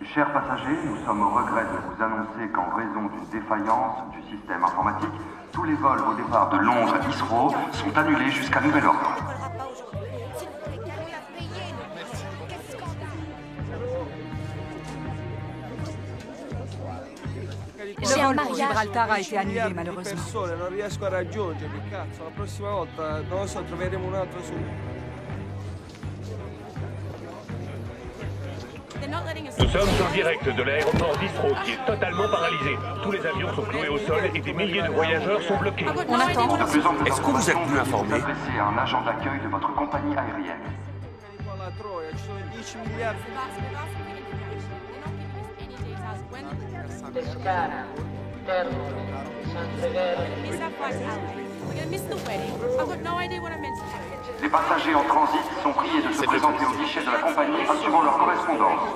Chers passagers, nous sommes au regret de vous annoncer qu'en raison d'une défaillance du système informatique, tous les vols au départ de Londres Heathrow sont annulés jusqu'à nouvel ordre. Le vol pour Gibraltar a été annulé malheureusement. Non riesco a raggiungerli, cazzo, la prossima volta, non lo so, troveremo un altro su. Nous sommes en direct de l'aéroport d'Heathrow qui est totalement paralysé. Tous les avions sont cloués au sol et des milliers de voyageurs sont bloqués. On attend. Est-ce que vous êtes mieux informé? Adressez à un agent d'accueil de votre compagnie aérienne. La troia, ci sono 10 miliardi. Pescara, Termoli, San Severo. Les passagers en transit sont priés de se présenter au guichet de la compagnie assurant leur correspondance.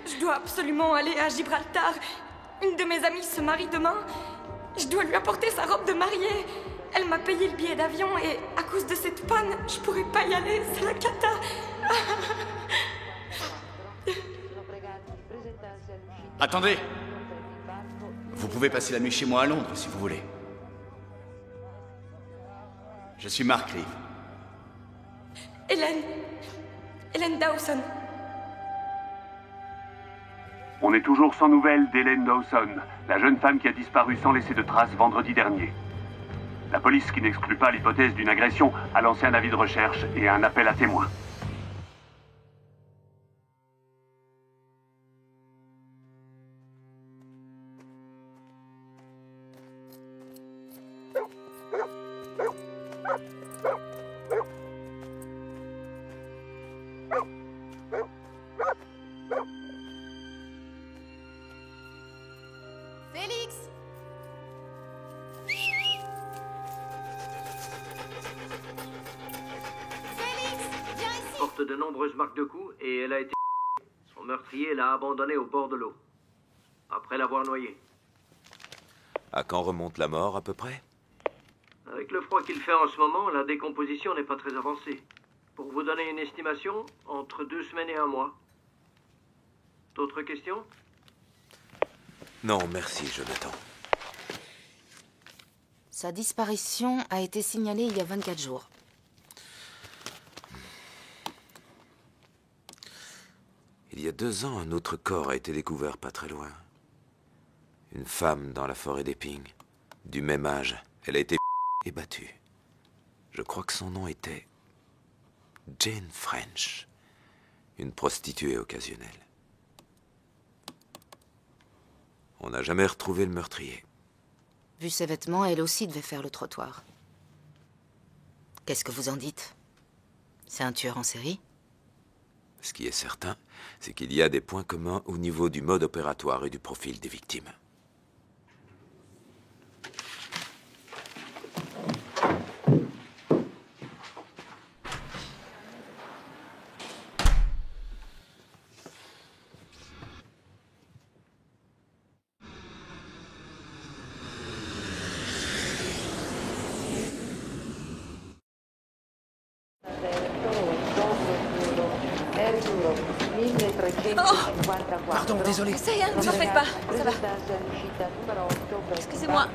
Je dois absolument aller à Gibraltar. Une de mes amies se marie demain. Je dois lui apporter sa robe de mariée. Elle m'a payé le billet d'avion et à cause de cette panne, je pourrais pas y aller. C'est la cata. Attendez! Vous pouvez passer la nuit chez moi à Londres, si vous voulez. Je suis Mark Reeve. Hélène Dawson. On est toujours sans nouvelles d'Hélène Dawson, la jeune femme qui a disparu sans laisser de traces vendredi dernier. La police, qui n'exclut pas l'hypothèse d'une agression, a lancé un avis de recherche et un appel à témoins. Félix! Félix, viens ici! Porte de nombreuses marques de coups et elle a été... Son meurtrier l'a abandonnée au bord de l'eau. Après l'avoir noyée. À quand remonte la mort, à peu près? Avec le froid qu'il fait en ce moment, la décomposition n'est pas très avancée. Pour vous donner une estimation, entre 2 semaines et 1 mois. D'autres questions? Non, merci, Jonathan. Sa disparition a été signalée il y a 24 jours. Il y a 2 ans, un autre corps a été découvert pas très loin. Une femme dans la forêt d'Epping, du même âge. Elle a été et battue. Je crois que son nom était Jane French, une prostituée occasionnelle. On n'a jamais retrouvé le meurtrier. Vu ses vêtements, elle aussi devait faire le trottoir. Qu'est-ce que vous en dites? C'est un tueur en série? Ce qui est certain, c'est qu'il y a des points communs au niveau du mode opératoire et du profil des victimes. Pardon, désolé. Ça y est, ne t'en faites pas. Ça va. Excusez-moi.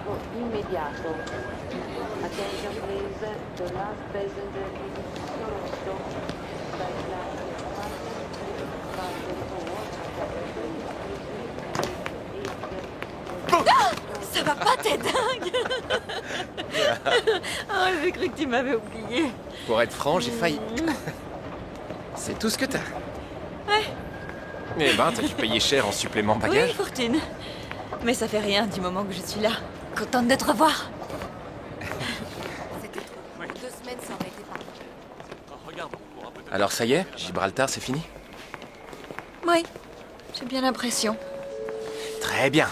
Ça va pas, t'es dingue. Oh, j'ai cru que tu m'avais oublié. Pour être franc, j'ai failli. C'est tout ce que t'as. Ouais. Eh ben, t'as dû payer cher en supplément bagage. Oui, fortune. Mais ça fait rien du moment que je suis là. Contente de te revoir. C'était trop. 2 semaines, ça aurait été parfait. Alors ça y est, Gibraltar, c'est fini? Oui, j'ai bien l'impression. Très bien.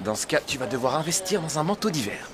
Dans ce cas, tu vas devoir investir dans un manteau d'hiver.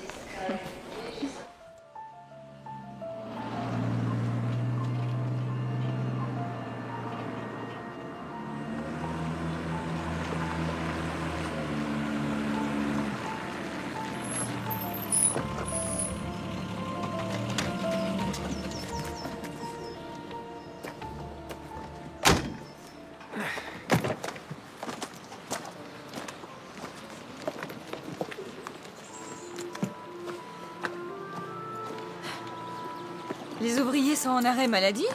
Les ouvriers sont en arrêt maladie?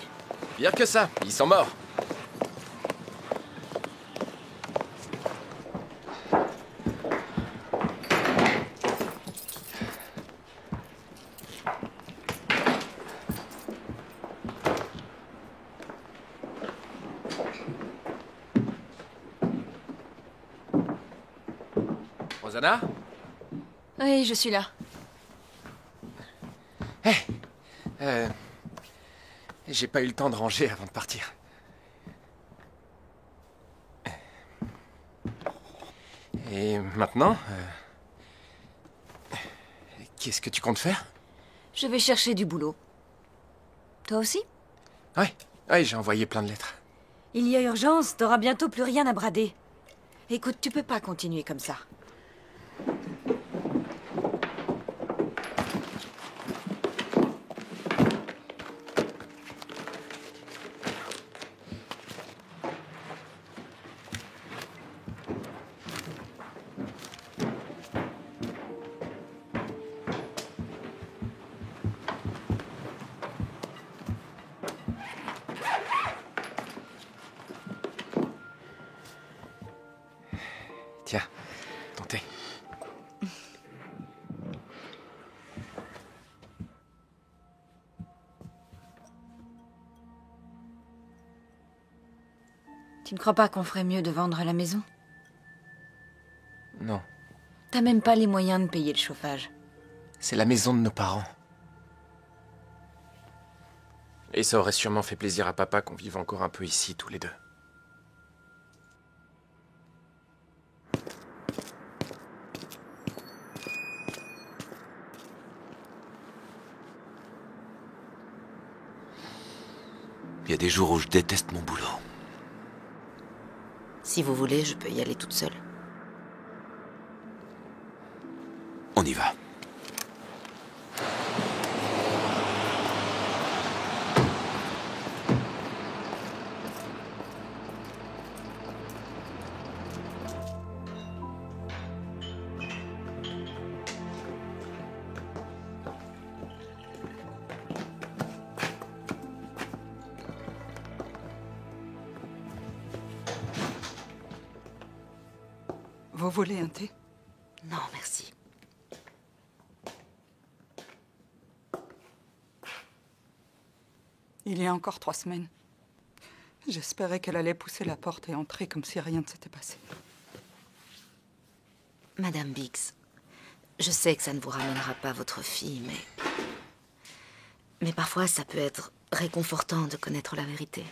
Pire que ça, ils sont morts. Rosanna? Oui, je suis là. Hé, j'ai pas eu le temps de ranger avant de partir. Et maintenant, qu'est-ce que tu comptes faire? Je vais chercher du boulot. Toi aussi? Ouais, j'ai envoyé plein de lettres. Il y a urgence, t'auras bientôt plus rien à brader. Écoute, tu peux pas continuer comme ça. Tiens, ton thé. Tu ne crois pas qu'on ferait mieux de vendre la maison? Non, T'as même pas les moyens de payer le chauffage. c'est la maison de nos parents. Et ça aurait sûrement fait plaisir à papa qu'on vive encore un peu ici, tous les deux. Il y a des jours où je déteste mon boulot. Si vous voulez, je peux y aller toute seule. On y va. Vous voulez un thé? Non, merci. Il y a encore 3 semaines. J'espérais qu'elle allait pousser la porte et entrer comme si rien ne s'était passé. Madame Biggs, je sais que ça ne vous ramènera pas votre fille, mais parfois ça peut être réconfortant de connaître la vérité.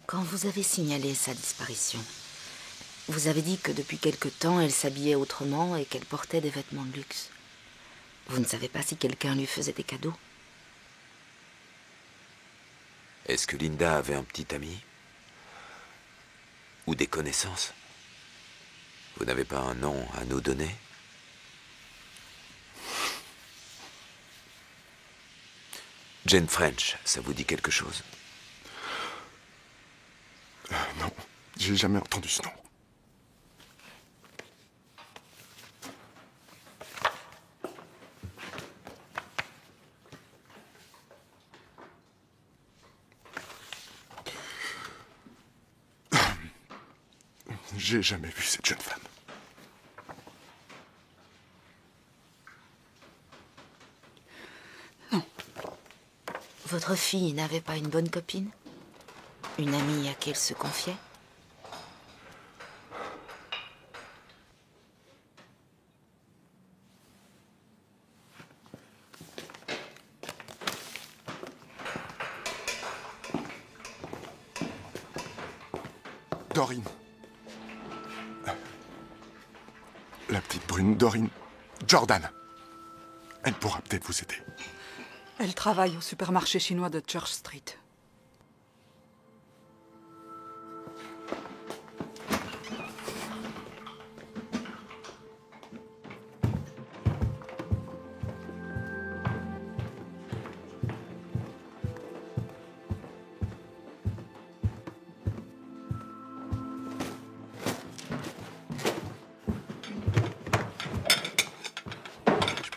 Quand vous avez signalé sa disparition, vous avez dit que depuis quelque temps, elle s'habillait autrement et qu'elle portait des vêtements de luxe. Vous ne savez pas si quelqu'un lui faisait des cadeaux? Est-ce que Linda avait un petit ami? Ou des connaissances? Vous n'avez pas un nom à nous donner? Jane French, ça vous dit quelque chose? Non, j'ai jamais entendu ce nom. J'ai jamais vu cette jeune femme. Non. Votre fille n'avait pas une bonne copine? Une amie à qui elle se confiait? Dorine. La petite brune Dorine Jordan. Elle pourra peut-être vous aider. Elle travaille au supermarché chinois de Church Street.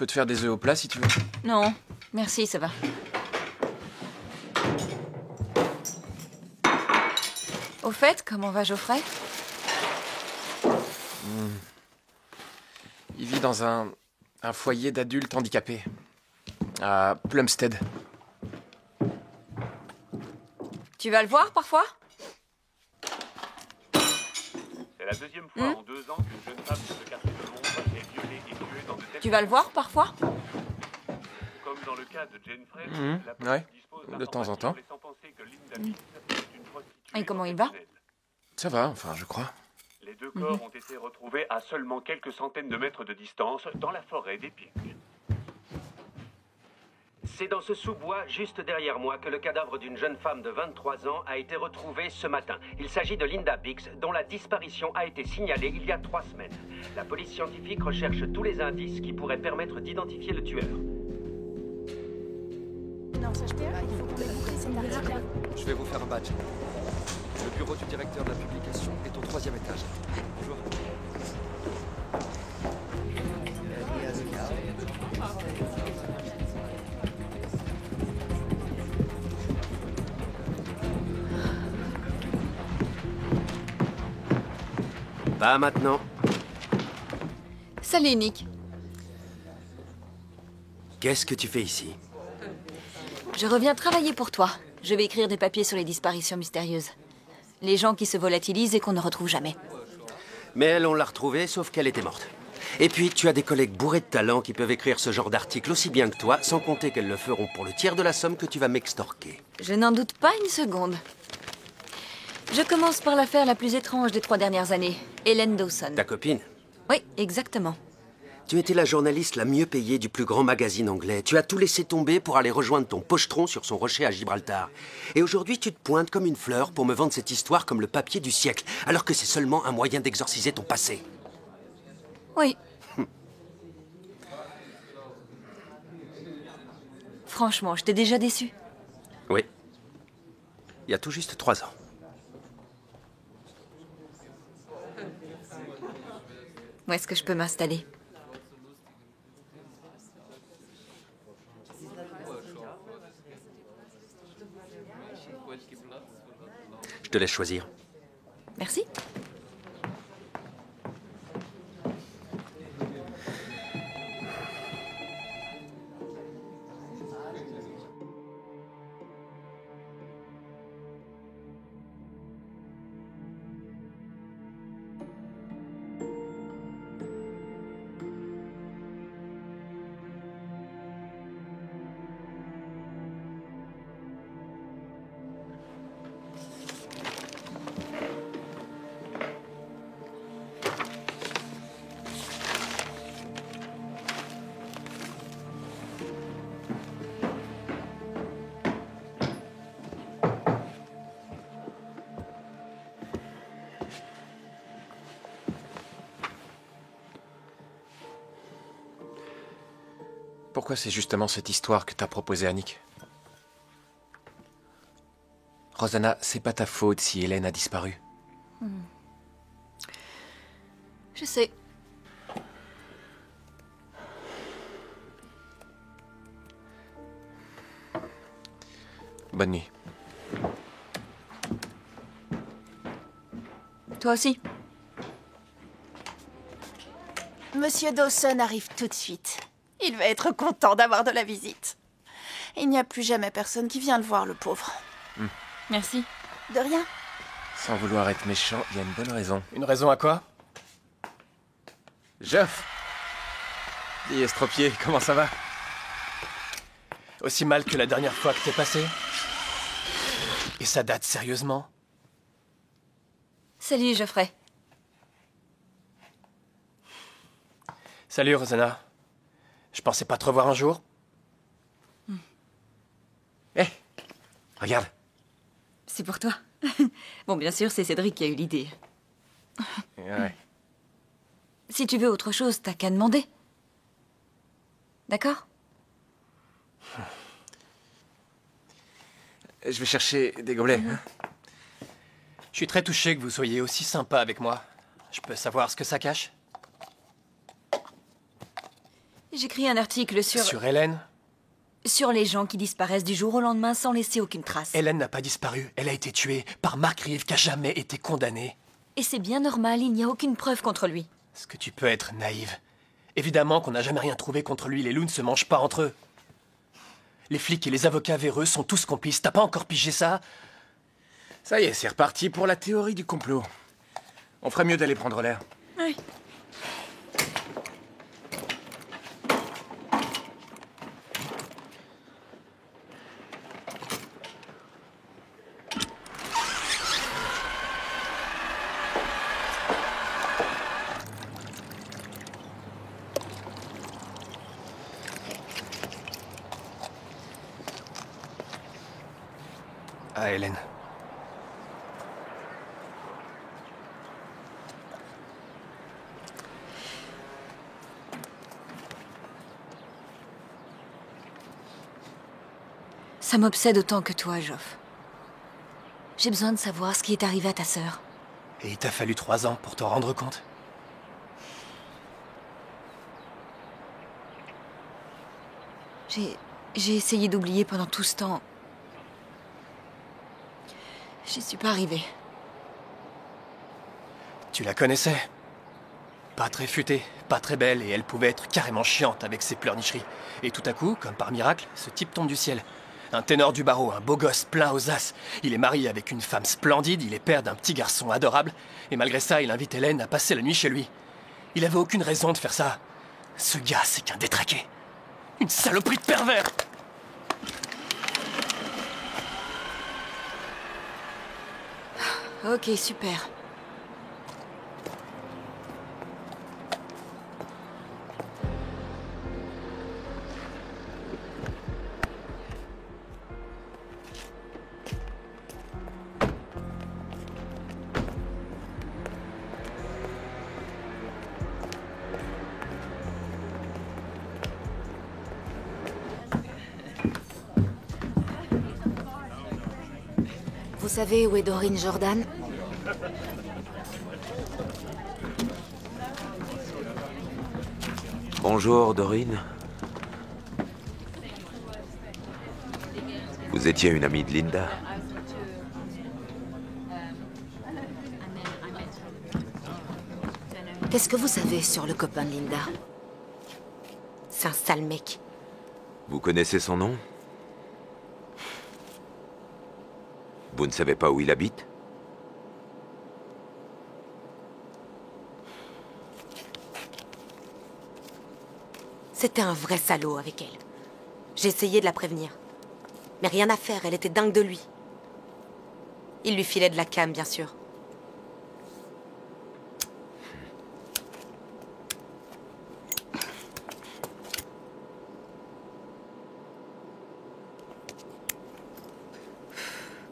peux te faire des œufs au plat si tu veux. Non, merci, ça va. Au fait, comment va Geoffrey? Il vit dans un foyer d'adultes handicapés. À Plumstead. Tu vas le voir parfois? C'est la deuxième fois en 2 ans qu'une jeune femme de ce quartier de Londres est violée et tuée dans de telles... Tu vas le voir parfois? Comme dans le cas de Jane Frey, la police Ouais, dispose de temps en temps. laissant penser que Linda Biggs est une prostituée Et comment il va? Ça va, enfin, je crois. Les 2 corps ont été retrouvés à seulement quelques centaines de mètres de distance dans la forêt des Pink. C'est dans ce sous-bois, juste derrière moi, que le cadavre d'une jeune femme de 23 ans a été retrouvé ce matin. Il s'agit de Linda Biggs, dont la disparition a été signalée il y a 3 semaines. La police scientifique recherche tous les indices qui pourraient permettre d'identifier le tueur. Je vais vous faire un badge. Le bureau du directeur de la publication est au 3e étage. Bonjour. Pas maintenant. Salut Nick. Qu'est-ce que tu fais ici? Je reviens travailler pour toi. Je vais écrire des papiers sur les disparitions mystérieuses. Les gens qui se volatilisent et qu'on ne retrouve jamais. Mais elle, on l'a retrouvée, sauf qu'elle était morte. Et puis, tu as des collègues bourrés de talent qui peuvent écrire ce genre d'article aussi bien que toi, sans compter qu'elles le feront pour le tiers de la somme que tu vas m'extorquer. Je n'en doute pas une seconde. Je commence par l'affaire la plus étrange des 3 dernières années. Helen Dawson. Ta copine? Oui, exactement. Tu étais la journaliste la mieux payée du plus grand magazine anglais. Tu as tout laissé tomber pour aller rejoindre ton pochetron sur son rocher à Gibraltar. Et aujourd'hui, tu te pointes comme une fleur pour me vendre cette histoire comme le papier du siècle, alors que c'est seulement un moyen d'exorciser ton passé. Oui. Franchement, je t'ai déjà déçu. Oui. Il y a tout juste 3 ans. Où est-ce que je peux m'installer? Je te laisse choisir. Merci. Pourquoi c'est justement cette histoire que t'as proposée à Nick? Rosanna, c'est pas ta faute si Hélène a disparu. Je sais. Bonne nuit. Toi aussi. Monsieur Dawson arrive tout de suite. Il va être content d'avoir de la visite. Il n'y a plus jamais personne qui vient le voir, le pauvre. Merci. De rien. Sans vouloir être méchant, il y a une bonne raison. Une raison à quoi? Geoff! Dis, estropié, comment ça va? Aussi mal que la dernière fois que t'es passé? Et ça date sérieusement? Salut, Geoffrey. Salut, Rosanna. Je pensais pas te revoir un jour. Hé, regarde. C'est pour toi. Bon, bien sûr, c'est Cédric qui a eu l'idée. Ouais. Si tu veux autre chose, t'as qu'à demander. D'accord? Je vais chercher des gobelets. Je suis très touché que vous soyez aussi sympa avec moi. Je peux savoir ce que ça cache? J'écris un article sur... Sur Hélène? Sur les gens qui disparaissent du jour au lendemain sans laisser aucune trace. Hélène n'a pas disparu. Elle a été tuée par Mark Reeve qui a jamais été condamné. Et c'est bien normal, il n'y a aucune preuve contre lui. Est-ce que tu peux être naïve? Évidemment qu'on n'a jamais rien trouvé contre lui. Les loups ne se mangent pas entre eux. Les flics et les avocats véreux sont tous complices. T'as pas encore pigé ça? Ça y est, c'est reparti pour la théorie du complot. On ferait mieux d'aller prendre l'air. Oui. Ah, Hélène. Ça m'obsède autant que toi, Geoff. J'ai besoin de savoir ce qui est arrivé à ta sœur. Et il t'a fallu 3 ans pour t'en rendre compte? J'ai essayé d'oublier pendant tout ce temps. J'y suis pas arrivée. Tu la connaissais? Pas très futée, pas très belle, et elle pouvait être carrément chiante avec ses pleurnicheries. Et tout à coup, comme par miracle, ce type tombe du ciel. Un ténor du barreau, un beau gosse plein aux as. Il est marié avec une femme splendide, il est père d'un petit garçon adorable, et malgré ça, il invite Hélène à passer la nuit chez lui. Il avait aucune raison de faire ça. Ce gars, c'est qu'un détraqué. Une saloperie de pervers! Ok, super. Vous savez où est Doreen Jordan? Bonjour, Doreen. Vous étiez une amie de Linda? Qu'est-ce que vous savez sur le copain de Linda? C'est un sale mec. Vous connaissez son nom? Vous ne savez pas où il habite? C'était un vrai salaud avec elle. J'ai essayé de la prévenir. Mais rien à faire, elle était dingue de lui. Il lui filait de la cam, bien sûr.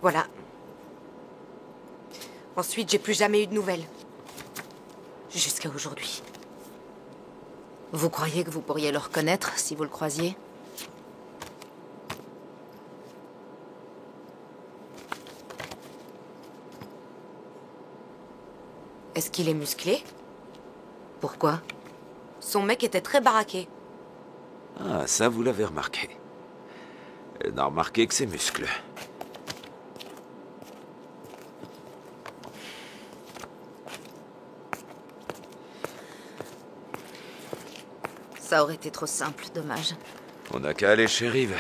Voilà. Ensuite, j'ai plus jamais eu de nouvelles. Jusqu'à aujourd'hui. Vous croyez que vous pourriez le reconnaître si vous le croisiez? Est-ce qu'il est musclé? Pourquoi? Son mec était très baraqué. Ah, ça, vous l'avez remarqué. Elle n'a remarqué que ses muscles. Ça aurait été trop simple, dommage. On n'a qu'à aller chez Reeve.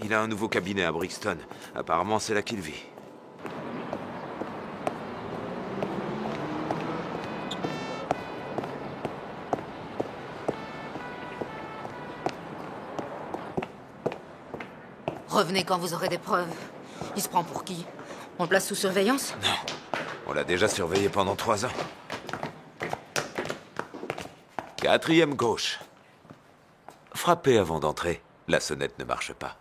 Il a un nouveau cabinet à Brixton. Apparemment, c'est là qu'il vit. Revenez quand vous aurez des preuves. Il se prend pour qui? On le place sous surveillance? Non. On l'a déjà surveillé pendant 3 ans. 4e gauche. Frappez avant d'entrer. La sonnette ne marche pas.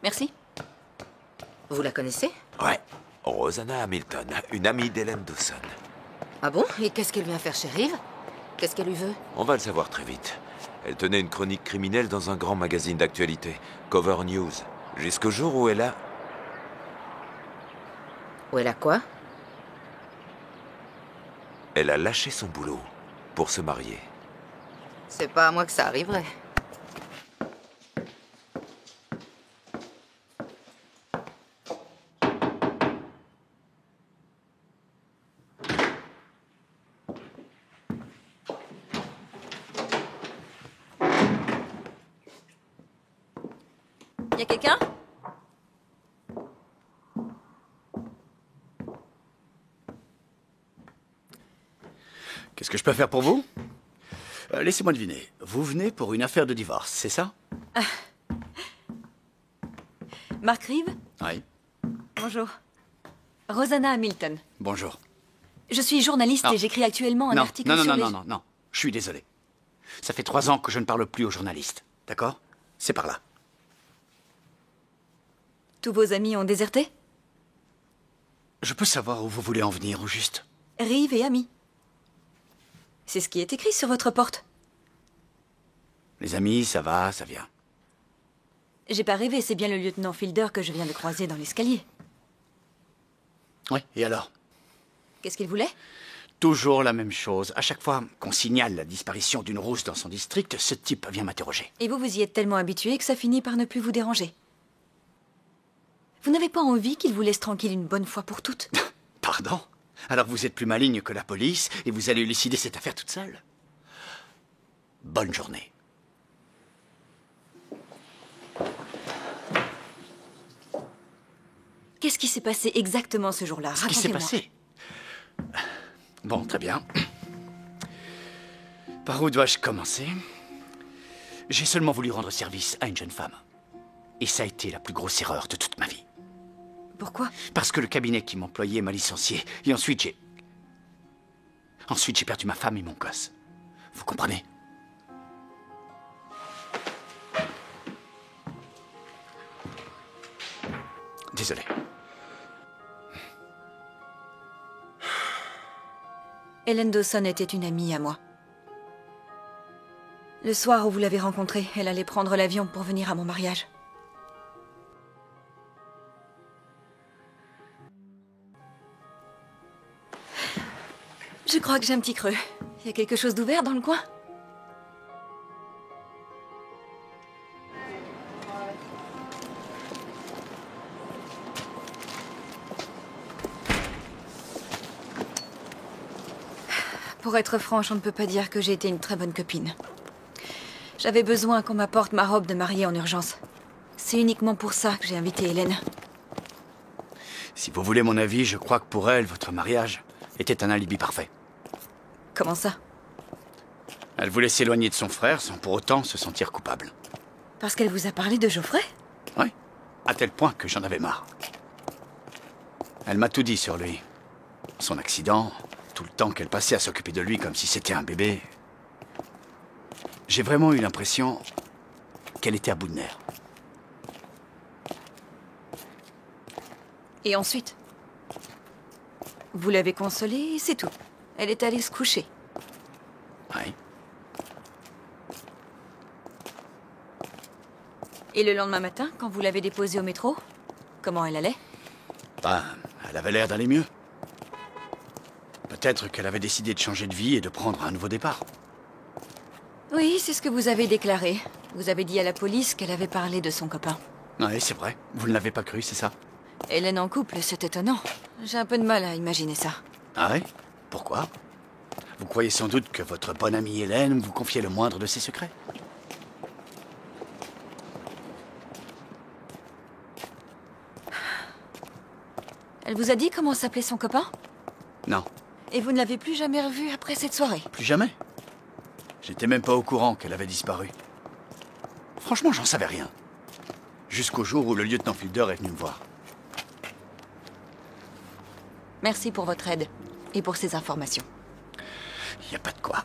Merci. Vous la connaissez? Ouais. Rosanna Hamilton, une amie d'Hélène Dawson. Ah bon? Et qu'est-ce qu'elle vient faire chez Reeve? Qu'est-ce qu'elle lui veut? On va le savoir très vite. Elle tenait une chronique criminelle dans un grand magazine d'actualité, Cover News, jusqu'au jour où elle a... Où elle a quoi? Elle a lâché son boulot pour se marier. C'est pas à moi que ça arriverait. Y a quelqu'un? Qu'est-ce que je peux faire pour vous? Laissez-moi deviner. Vous venez pour une affaire de divorce, c'est ça? Mark Reeve? Oui. Bonjour. Rosanna Hamilton. Bonjour. Je suis journaliste et j'écris actuellement un article sur les... Non. Je suis désolé. Ça fait 3 ans que je ne parle plus aux journalistes. D'accord? C'est par là. Tous vos amis ont déserté? Je peux savoir où vous voulez en venir, au juste? Reeve et amis. C'est ce qui est écrit sur votre porte. Les amis, ça va, ça vient. J'ai pas rêvé, c'est bien le lieutenant Fielder que je viens de croiser dans l'escalier. Oui, et alors? Qu'est-ce qu'il voulait? Toujours la même chose. À chaque fois qu'on signale la disparition d'une rousse dans son district, ce type vient m'interroger. Et vous y êtes tellement habitué que ça finit par ne plus vous déranger. Vous n'avez pas envie qu'il vous laisse tranquille une bonne fois pour toutes? Pardon? Alors vous êtes plus maligne que la police et vous allez élucider cette affaire toute seule? Bonne journée. Qu'est-ce qui s'est passé exactement ce jour-là? Ce qui s'est passé? Bon, très bien. Par où dois-je commencer? J'ai seulement voulu rendre service à une jeune femme. Et ça a été la plus grosse erreur de toute ma vie. Pourquoi? Parce que le cabinet qui m'employait m'a licencié. Et ensuite, j'ai perdu ma femme et mon gosse. Vous comprenez? Désolé. Ellen Dawson était une amie à moi. Le soir où vous l'avez rencontrée, elle allait prendre l'avion pour venir à mon mariage. Je crois que j'ai un petit creux. Il y a quelque chose d'ouvert dans le coin? Pour être franche, on ne peut pas dire que j'ai été une très bonne copine. J'avais besoin qu'on m'apporte ma robe de mariée en urgence. C'est uniquement pour ça que j'ai invité Hélène. Si vous voulez mon avis, je crois que pour elle, votre mariage était un alibi parfait. Comment ça? Elle voulait s'éloigner de son frère sans pour autant se sentir coupable. Parce qu'elle vous a parlé de Geoffrey? Oui, à tel point que j'en avais marre. Elle m'a tout dit sur lui. Son accident, tout le temps qu'elle passait à s'occuper de lui comme si c'était un bébé. J'ai vraiment eu l'impression qu'elle était à bout de nerfs. Et ensuite? Vous l'avez consolée et c'est tout. Elle est allée se coucher. Oui. Et le lendemain matin, quand vous l'avez déposée au métro, comment elle allait? Ben, elle avait l'air d'aller mieux. Peut-être qu'elle avait décidé de changer de vie et de prendre un nouveau départ. Oui, c'est ce que vous avez déclaré. Vous avez dit à la police qu'elle avait parlé de son copain. Oui, c'est vrai. Vous ne l'avez pas cru, c'est ça? Hélène en couple, c'est étonnant. J'ai un peu de mal à imaginer ça. Ah oui? Pourquoi? Vous croyez sans doute que votre bonne amie Hélène vous confiait le moindre de ses secrets? Elle vous a dit comment s'appelait son copain? Non. Et vous ne l'avez plus jamais revue après cette soirée? Plus jamais. J'étais même pas au courant qu'elle avait disparu. Franchement, j'en savais rien. Jusqu'au jour où le lieutenant Fielder est venu me voir. Merci pour votre aide et pour ces informations. Y a pas de quoi.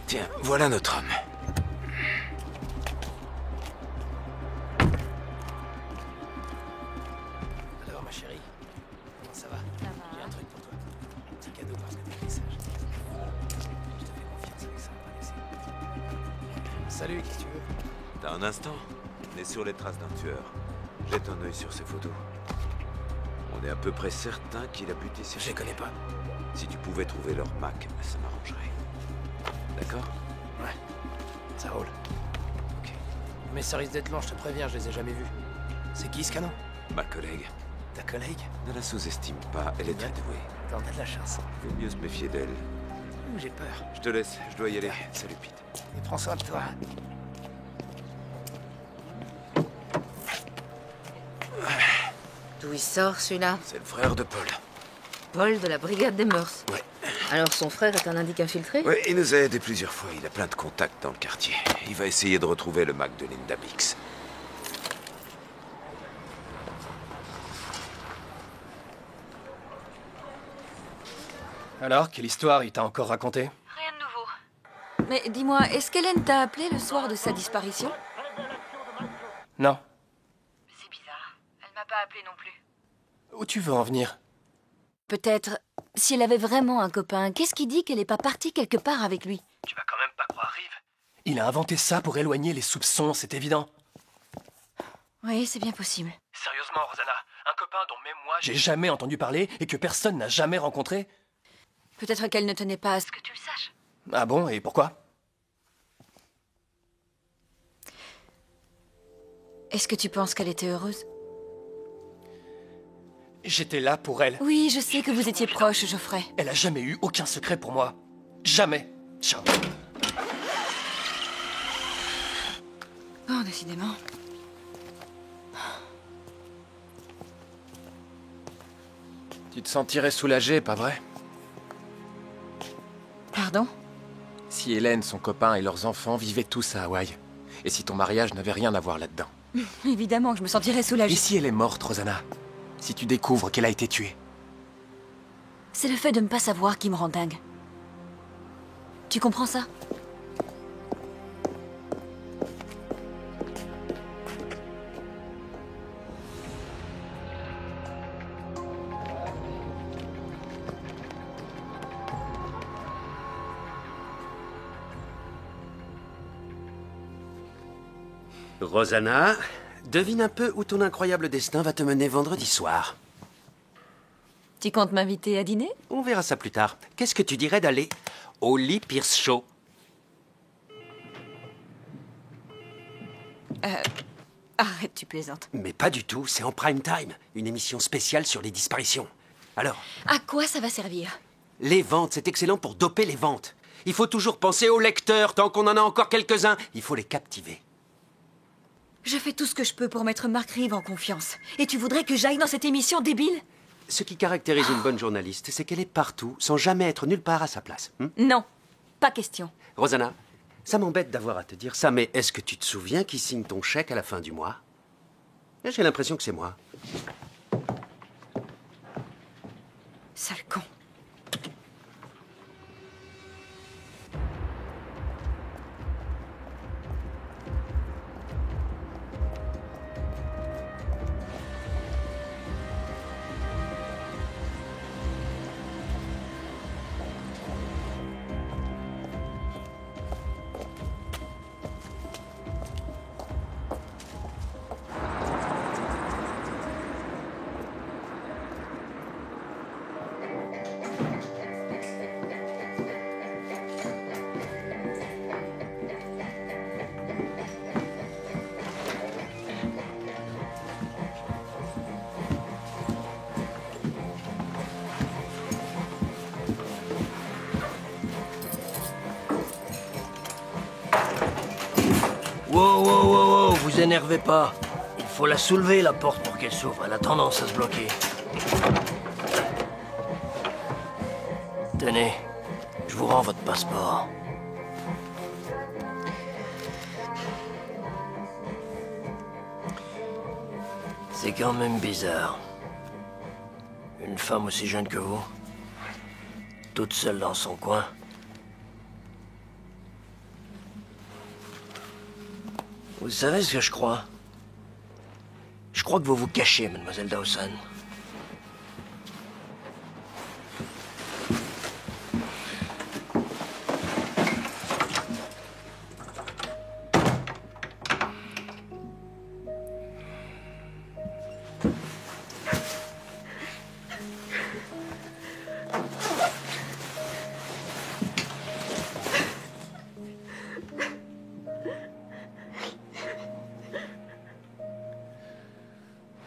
Tiens, voilà notre homme. Alors, ma chérie, comment ça va? J'ai un truc pour toi. Un petit cadeau parce que t'es sage. Je te fais confiance avec ça, Alexis. Salut, qui tu veux? T'as un instant? On est sur les traces d'un tueur. Jette un œil sur ces photos. On est à peu près certain qu'il a buté ces... Je les connais pas. Si tu pouvais trouver leur Mac, ça m'arrangerait. D'accord? Ouais, ça roule. Mais ça risque d'être long, je te préviens, je les ai jamais vus. C'est qui ce canon? Ma collègue. Ta collègue? Ne la sous-estime pas, elle est très douée. T'en as de la chance. Vaut mieux se méfier d'elle. J'ai peur. Je te laisse, je dois y aller. Salut, Pete. Et prends soin de toi. D'où il sort, celui-là? C'est le frère de Paul. Paul de la brigade des mœurs. Ouais. Alors son frère est un indique infiltré? Ouais, il nous a aidés plusieurs fois. Il a plein de contacts dans le quartier. Il va essayer de retrouver le Mac de Linda Bix. Alors, quelle histoire il t'a encore raconté? Rien de nouveau. Mais dis-moi, est-ce qu'Hélène t'a appelé le soir de sa disparition? Non. C'est bizarre. Elle m'a pas appelé non plus. Où tu veux en venir? Peut-être, si elle avait vraiment un copain, qu'est-ce qui dit qu'elle est pas partie quelque part avec lui? Tu vas quand même pas croire Rive. Il a inventé ça pour éloigner les soupçons, c'est évident. Oui, c'est bien possible. Sérieusement, Rosanna, un copain dont même moi j'ai jamais entendu parler et que personne n'a jamais rencontré? Peut-être qu'elle ne tenait pas à ce que tu le saches. Ah bon, et pourquoi? Est-ce que tu penses qu'elle était heureuse? J'étais là pour elle. Oui, je sais que vous étiez proches, Geoffrey. Elle a jamais eu aucun secret pour moi. Jamais. Ciao. Oh, décidément. Tu te sentirais soulagé, pas vrai? Pardon? Si Hélène, son copain et leurs enfants vivaient tous à Hawaï. Et si ton mariage n'avait rien à voir là-dedans. Évidemment que je me sentirais soulagée. Et si elle est morte, Rosanna? Si tu découvres qu'elle a été tuée? C'est le fait de ne pas savoir qui me rend dingue. Tu comprends ça? Rosanna, devine un peu où ton incroyable destin va te mener vendredi soir. Tu comptes m'inviter à dîner? On verra ça plus tard. Qu'est-ce que tu dirais d'aller au Lee Pierce Show? Arrête, tu plaisantes. Mais pas du tout, c'est en prime time. Une émission spéciale sur les disparitions. Alors, À quoi ça va servir? les ventes, c'est excellent pour doper les ventes. Il faut toujours penser aux lecteurs, tant qu'on en a encore quelques-uns. Il faut les captiver. Je fais tout ce que je peux pour mettre Mark Reeve en confiance. Et tu voudrais que j'aille dans cette émission débile? Ce qui caractérise une bonne journaliste, c'est qu'elle est partout, sans jamais être nulle part à sa place. Non, pas question. Rosanna, ça m'embête d'avoir à te dire ça, mais est-ce que tu te souviens qui signe ton chèque à la fin du mois? J'ai l'impression que c'est moi. Sale con. Wow, vous énervez pas. Il faut la soulever, la porte, pour qu'elle s'ouvre. Elle a tendance à se bloquer. Tenez, je vous rends votre passeport. C'est quand même bizarre. Une femme aussi jeune que vous, toute seule dans son coin. Vous savez ce que je crois? Je crois que vous vous cachez, mademoiselle Dawson.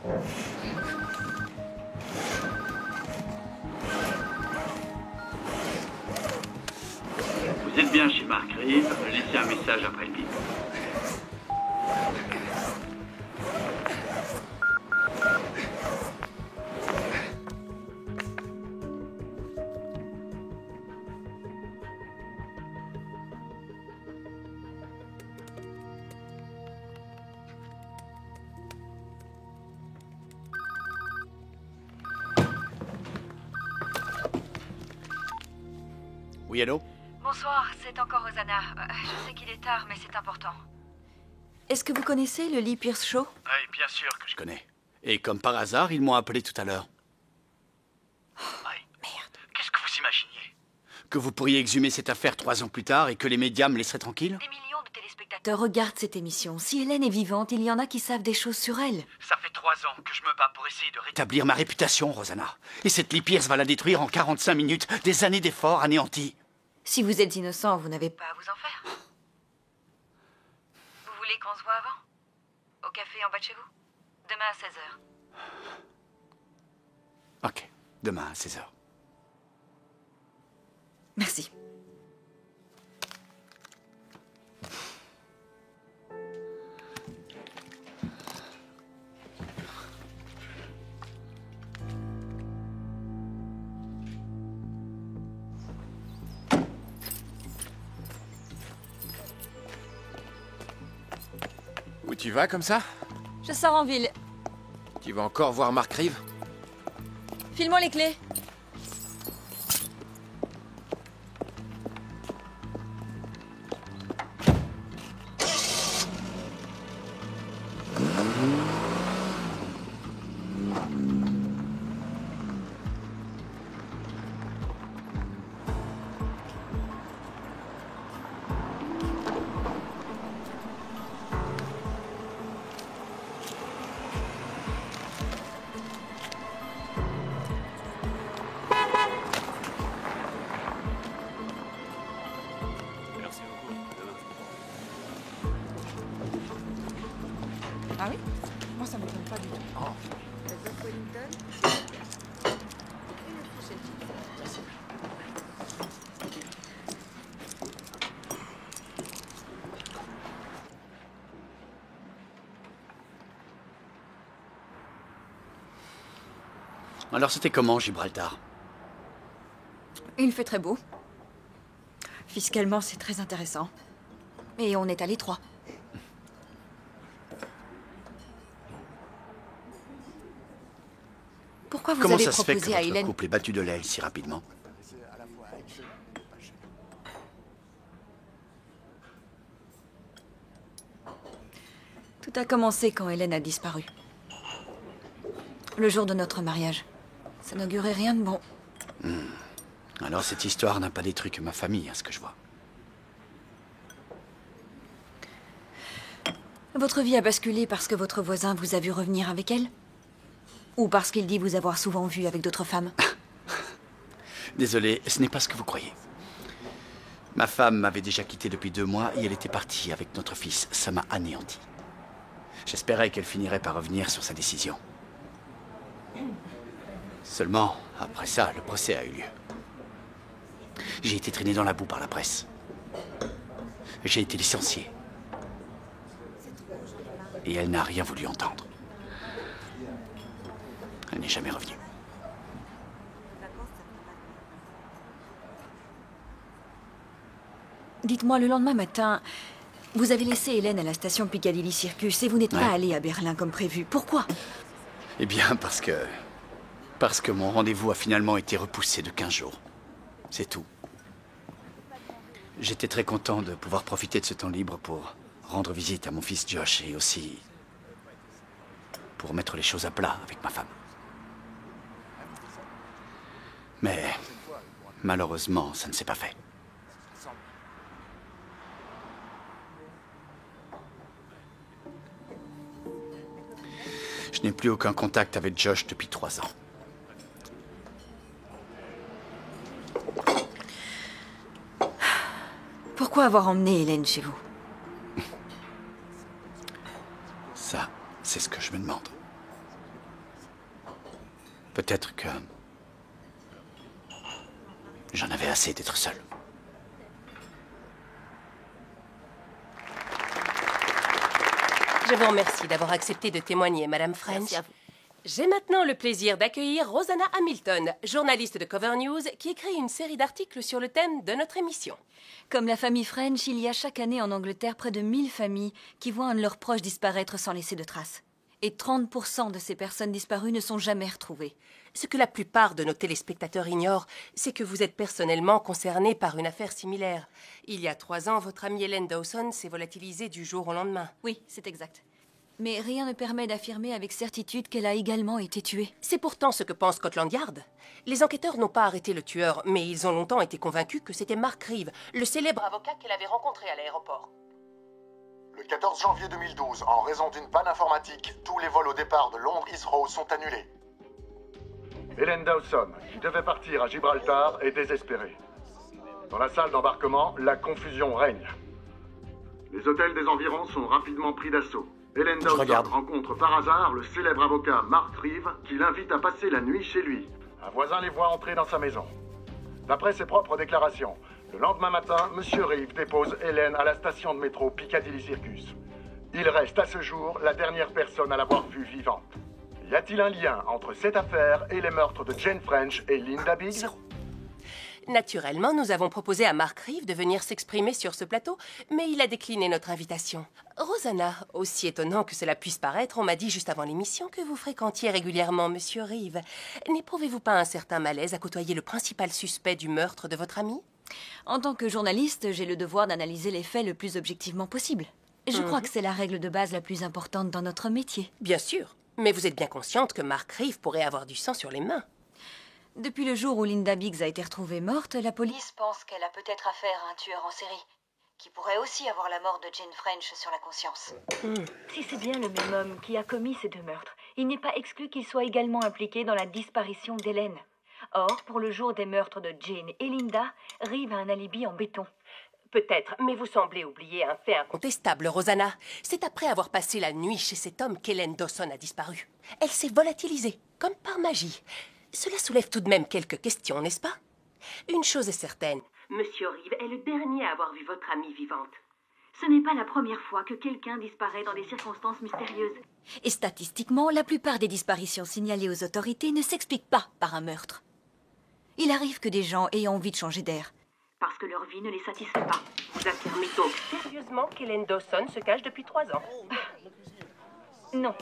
Vous êtes bien chez Mark Reeve, laissez un message après le bip. Oui, allô? Bonsoir, c'est encore Rosanna. Je sais qu'il est tard, mais c'est important. Est-ce que vous connaissez le Lee Pierce Show? Oui, bien sûr que je connais. Et comme par hasard, ils m'ont appelé tout à l'heure. Merde. Qu'est-ce que vous imaginiez? Que vous pourriez exhumer cette affaire 3 ans plus tard et que les médias me laisseraient tranquille? Des millions de téléspectateurs regardent cette émission. Si Hélène est vivante, il y en a qui savent des choses sur elle. Ça fait 3 ans que je me bats pour essayer de rétablir ma réputation, Rosanna. Et cette Lee Pierce va la détruire en 45 minutes. Des années d'efforts anéantis. Si vous êtes innocent, vous n'avez pas à vous en faire. Vous voulez qu'on se voit avant? Au café en bas de chez vous? Demain à 16h. Ok, demain à 16h. Merci. Où tu vas comme ça? Je sors en ville. Tu vas encore voir Mark Reeve? File-moi les clés. Ah oui? Moi, ça m'étonne pas du tout. Alors c'était comment, Gibraltar? Il fait très beau. Fiscalement, c'est très intéressant. Et on est à l'étroit. Pourquoi vous Comment avez ça se fait que proposé à votre Hélène... couple est battu de l'aile si rapidement? Tout a commencé quand Hélène a disparu. Le jour de notre mariage. Ça n'augurait rien de bon. Alors cette histoire n'a pas détruit que ma famille, à ce que je vois. Votre vie a basculé parce que votre voisin vous a vu revenir avec elle? Ou parce qu'il dit vous avoir souvent vu avec d'autres femmes? Désolé, ce n'est pas ce que vous croyez. Ma femme m'avait déjà quitté depuis 2 mois et elle était partie avec notre fils. Ça m'a anéanti. J'espérais qu'elle finirait par revenir sur sa décision. Seulement, après ça, le procès a eu lieu. J'ai été traîné dans la boue par la presse. J'ai été licencié. Et elle n'a rien voulu entendre. Elle n'est jamais revenue. Dites-moi, le lendemain matin, vous avez laissé Hélène à la station Piccadilly Circus et vous n'êtes pas allé à Berlin comme prévu. Pourquoi? Eh bien, parce que mon rendez-vous a finalement été repoussé de 15 jours. C'est tout. J'étais très content de pouvoir profiter de ce temps libre pour rendre visite à mon fils Josh et aussi pour mettre les choses à plat avec ma femme. Mais malheureusement, ça ne s'est pas fait. Je n'ai plus aucun contact avec Josh depuis 3 ans. Pourquoi avoir emmené Hélène chez vous? Ça, c'est ce que je me demande. Peut-être que... j'en avais assez d'être seul. Je vous remercie d'avoir accepté de témoigner, Madame French. Merci à vous. J'ai maintenant le plaisir d'accueillir Rosanna Hamilton, journaliste de Cover News, qui écrit une série d'articles sur le thème de notre émission. Comme la famille French, il y a chaque année en Angleterre près de 1000 familles qui voient un de leurs proches disparaître sans laisser de traces. Et 30% de ces personnes disparues ne sont jamais retrouvées. Ce que la plupart de nos téléspectateurs ignorent, c'est que vous êtes personnellement concerné par une affaire similaire. Il y a 3 ans, votre amie Helen Dawson s'est volatilisée du jour au lendemain. Oui, c'est exact. Mais rien ne permet d'affirmer avec certitude qu'elle a également été tuée. C'est pourtant ce que pense Scotland Yard. Les enquêteurs n'ont pas arrêté le tueur, mais ils ont longtemps été convaincus que c'était Mark Reeve, le célèbre avocat qu'elle avait rencontré à l'aéroport. Le 14 janvier 2012, en raison d'une panne informatique, tous les vols au départ de Londres Heathrow sont annulés. Helen Dawson, qui devait partir à Gibraltar, est désespérée. Dans la salle d'embarquement, la confusion règne. Les hôtels des environs sont rapidement pris d'assaut. Helen Dawson rencontre par hasard le célèbre avocat Mark Reeve qui l'invite à passer la nuit chez lui. Un voisin les voit entrer dans sa maison. D'après ses propres déclarations, le lendemain matin, M. Reeve dépose Helen à la station de métro Piccadilly Circus. Il reste à ce jour la dernière personne à l'avoir vue vivante. Y a-t-il un lien entre cette affaire et les meurtres de Jane French et Linda Biggs? Naturellement, nous avons proposé à Mark Reeve de venir s'exprimer sur ce plateau, mais il a décliné notre invitation. Rosanna, aussi étonnant que cela puisse paraître, on m'a dit juste avant l'émission que vous fréquentiez régulièrement Monsieur Reeve. N'éprouvez-vous pas un certain malaise à côtoyer le principal suspect du meurtre de votre ami? En tant que journaliste, j'ai le devoir d'analyser les faits le plus objectivement possible. Je crois que c'est la règle de base la plus importante dans notre métier. Bien sûr, mais vous êtes bien consciente que Mark Reeve pourrait avoir du sang sur les mains. Depuis le jour où Linda Biggs a été retrouvée morte, la police pense qu'elle a peut-être affaire à un tueur en série, qui pourrait aussi avoir la mort de Jane French sur la conscience. Si c'est bien le même homme qui a commis ces 2 meurtres, il n'est pas exclu qu'il soit également impliqué dans la disparition d'Hélène. Or, pour le jour des meurtres de Jane et Linda, Reeve a un alibi en béton. Peut-être, mais vous semblez oublier un fait incontestable, Rosanna. C'est après avoir passé la nuit chez cet homme qu'Helen Dawson a disparu. Elle s'est volatilisée, comme par magie. Cela soulève tout de même quelques questions, n'est-ce pas? Une chose est certaine. Monsieur Reeve est le dernier à avoir vu votre amie vivante. Ce n'est pas la première fois que quelqu'un disparaît dans des circonstances mystérieuses. Et statistiquement, la plupart des disparitions signalées aux autorités ne s'expliquent pas par un meurtre. Il arrive que des gens aient envie de changer d'air. Parce que leur vie ne les satisfait pas. Vous affirmez donc sérieusement qu'Helen Dawson se cache depuis 3 ans? Non.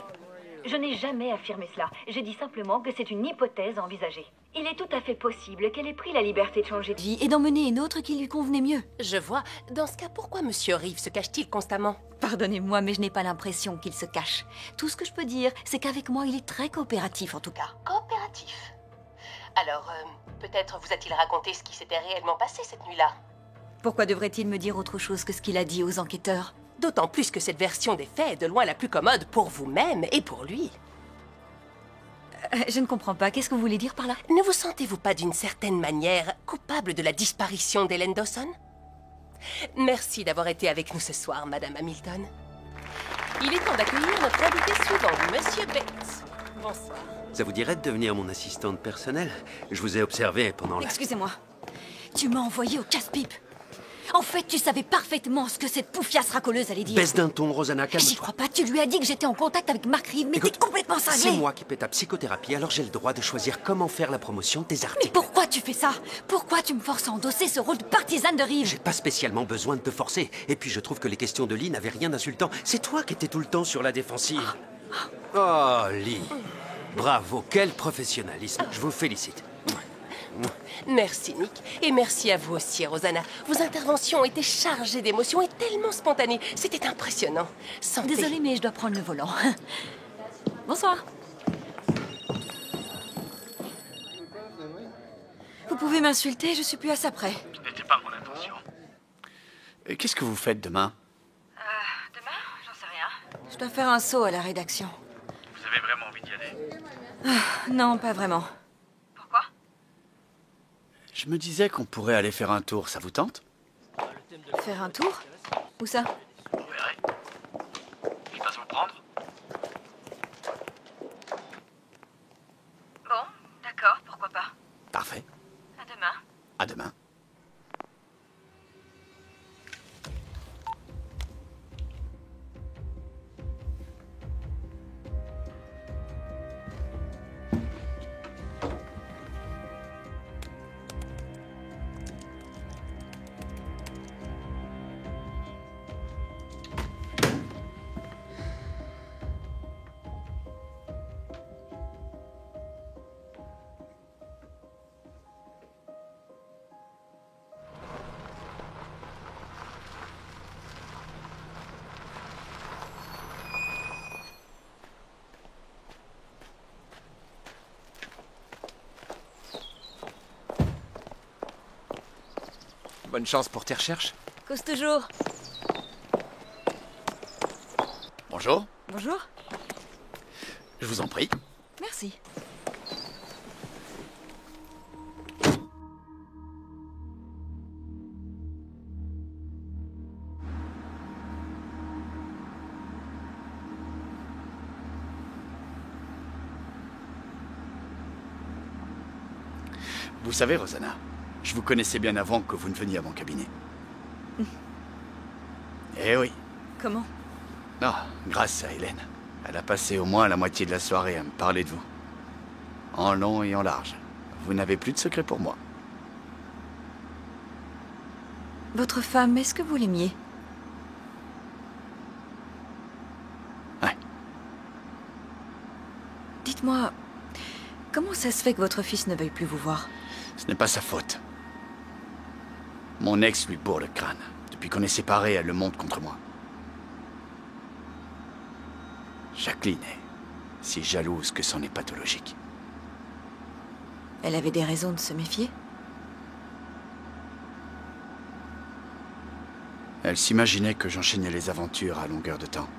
Je n'ai jamais affirmé cela. J'ai dit simplement que c'est une hypothèse envisagée. Il est tout à fait possible qu'elle ait pris la liberté de changer de vie et d'en mener une autre qui lui convenait mieux. Je vois. Dans ce cas, pourquoi Monsieur Reeve se cache-t-il constamment? Pardonnez-moi, mais je n'ai pas l'impression qu'il se cache. Tout ce que je peux dire, c'est qu'avec moi, il est très coopératif en tout cas. Coopératif? Alors, peut-être vous a-t-il raconté ce qui s'était réellement passé cette nuit-là? Pourquoi devrait-il me dire autre chose que ce qu'il a dit aux enquêteurs? D'autant plus que cette version des faits est de loin la plus commode pour vous-même et pour lui. Je ne comprends pas. Qu'est-ce que vous voulez dire par là? Ne vous sentez-vous pas d'une certaine manière coupable de la disparition d'Helen Dawson? Merci d'avoir été avec nous ce soir, Madame Hamilton. Il est temps d'accueillir notre invité suivant, Monsieur Bates. Bonsoir. Ça vous dirait de devenir mon assistante personnelle? Je vous ai observé pendant la... Excusez-moi. Tu m'as envoyé au casse-pipe. En fait, tu savais parfaitement ce que cette poufiasse racoleuse allait dire. Baisse d'un ton, Rosanna, calme-toi. J'y crois pas, tu lui as dit que j'étais en contact avec Mark Reeve, mais t'es complètement cinglé. C'est moi qui paie ta psychothérapie, alors j'ai le droit de choisir comment faire la promotion de tes articles. Mais pourquoi tu fais ça? Pourquoi tu me forces à endosser ce rôle de partisane de Reeve? J'ai pas spécialement besoin de te forcer. Et puis je trouve que les questions de Lee n'avaient rien d'insultant. C'est toi qui étais tout le temps sur la défensive. Oh, Lee. Bravo, quel professionnalisme. Je vous félicite. Merci, Nick. Et merci à vous aussi, Rosanna. Vos interventions étaient chargées d'émotions et tellement spontanées. C'était impressionnant. Santé. Désolée, mais je dois prendre le volant. Bonsoir. Vous pouvez m'insulter, je suis plus à ça près. Ce n'était pas mon intention. Qu'est-ce que vous faites demain? Demain? J'en sais rien. Je dois faire un saut à la rédaction. Vous avez vraiment envie d'y aller? Non, pas vraiment. Pourquoi? Je me disais qu'on pourrait aller faire un tour, ça vous tente? Faire un tour? Où ça? Vous verrez. Je passe vous prendre? Bon, Bonne chance pour tes recherches. Cause toujours. Bonjour. Bonjour. Je vous en prie. Merci. Vous savez, Rosanna, je vous connaissais bien avant que vous ne veniez à mon cabinet. Eh oui. Comment? Non, grâce à Hélène. Elle a passé au moins la moitié de la soirée à me parler de vous. En long et en large. Vous n'avez plus de secret pour moi. Votre femme, est-ce que vous l'aimiez? Ouais. Dites-moi, comment ça se fait que votre fils ne veuille plus vous voir? Ce n'est pas sa faute. Mon ex lui bourre le crâne. Depuis qu'on est séparés, elle le monte contre moi. Jacqueline est si jalouse que c'en est pathologique. Elle avait des raisons de se méfier? Elle s'imaginait que j'enchaînais les aventures à longueur de temps.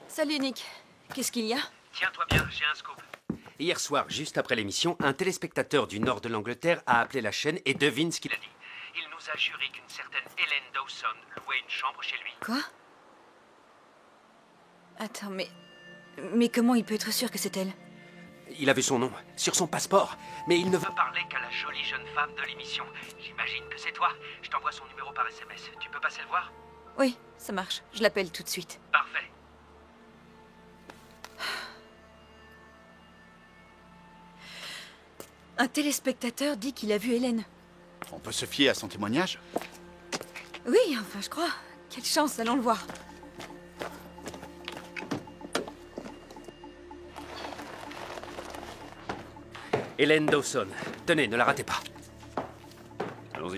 Salut Nick. Qu'est-ce qu'il y a? Tiens-toi bien, j'ai un scoop. Hier soir, juste après l'émission, un téléspectateur du nord de l'Angleterre a appelé la chaîne et devine ce qu'il a dit. Il nous a juré qu'une certaine Hélène Dawson louait une chambre chez lui. Quoi? Attends, mais comment il peut être sûr que c'est elle? Il avait son nom sur son passeport, mais il ne veut parler qu'à la jolie jeune femme de l'émission. J'imagine que c'est toi. Je t'envoie son numéro par SMS. Tu peux passer le voir? Oui, ça marche. Je l'appelle tout de suite. Parfait. Un téléspectateur dit qu'il a vu Hélène. On peut se fier à son témoignage? Oui, enfin, je crois. Quelle chance, allons le voir. Hélène Dawson. Tenez, ne la ratez pas. Allons-y.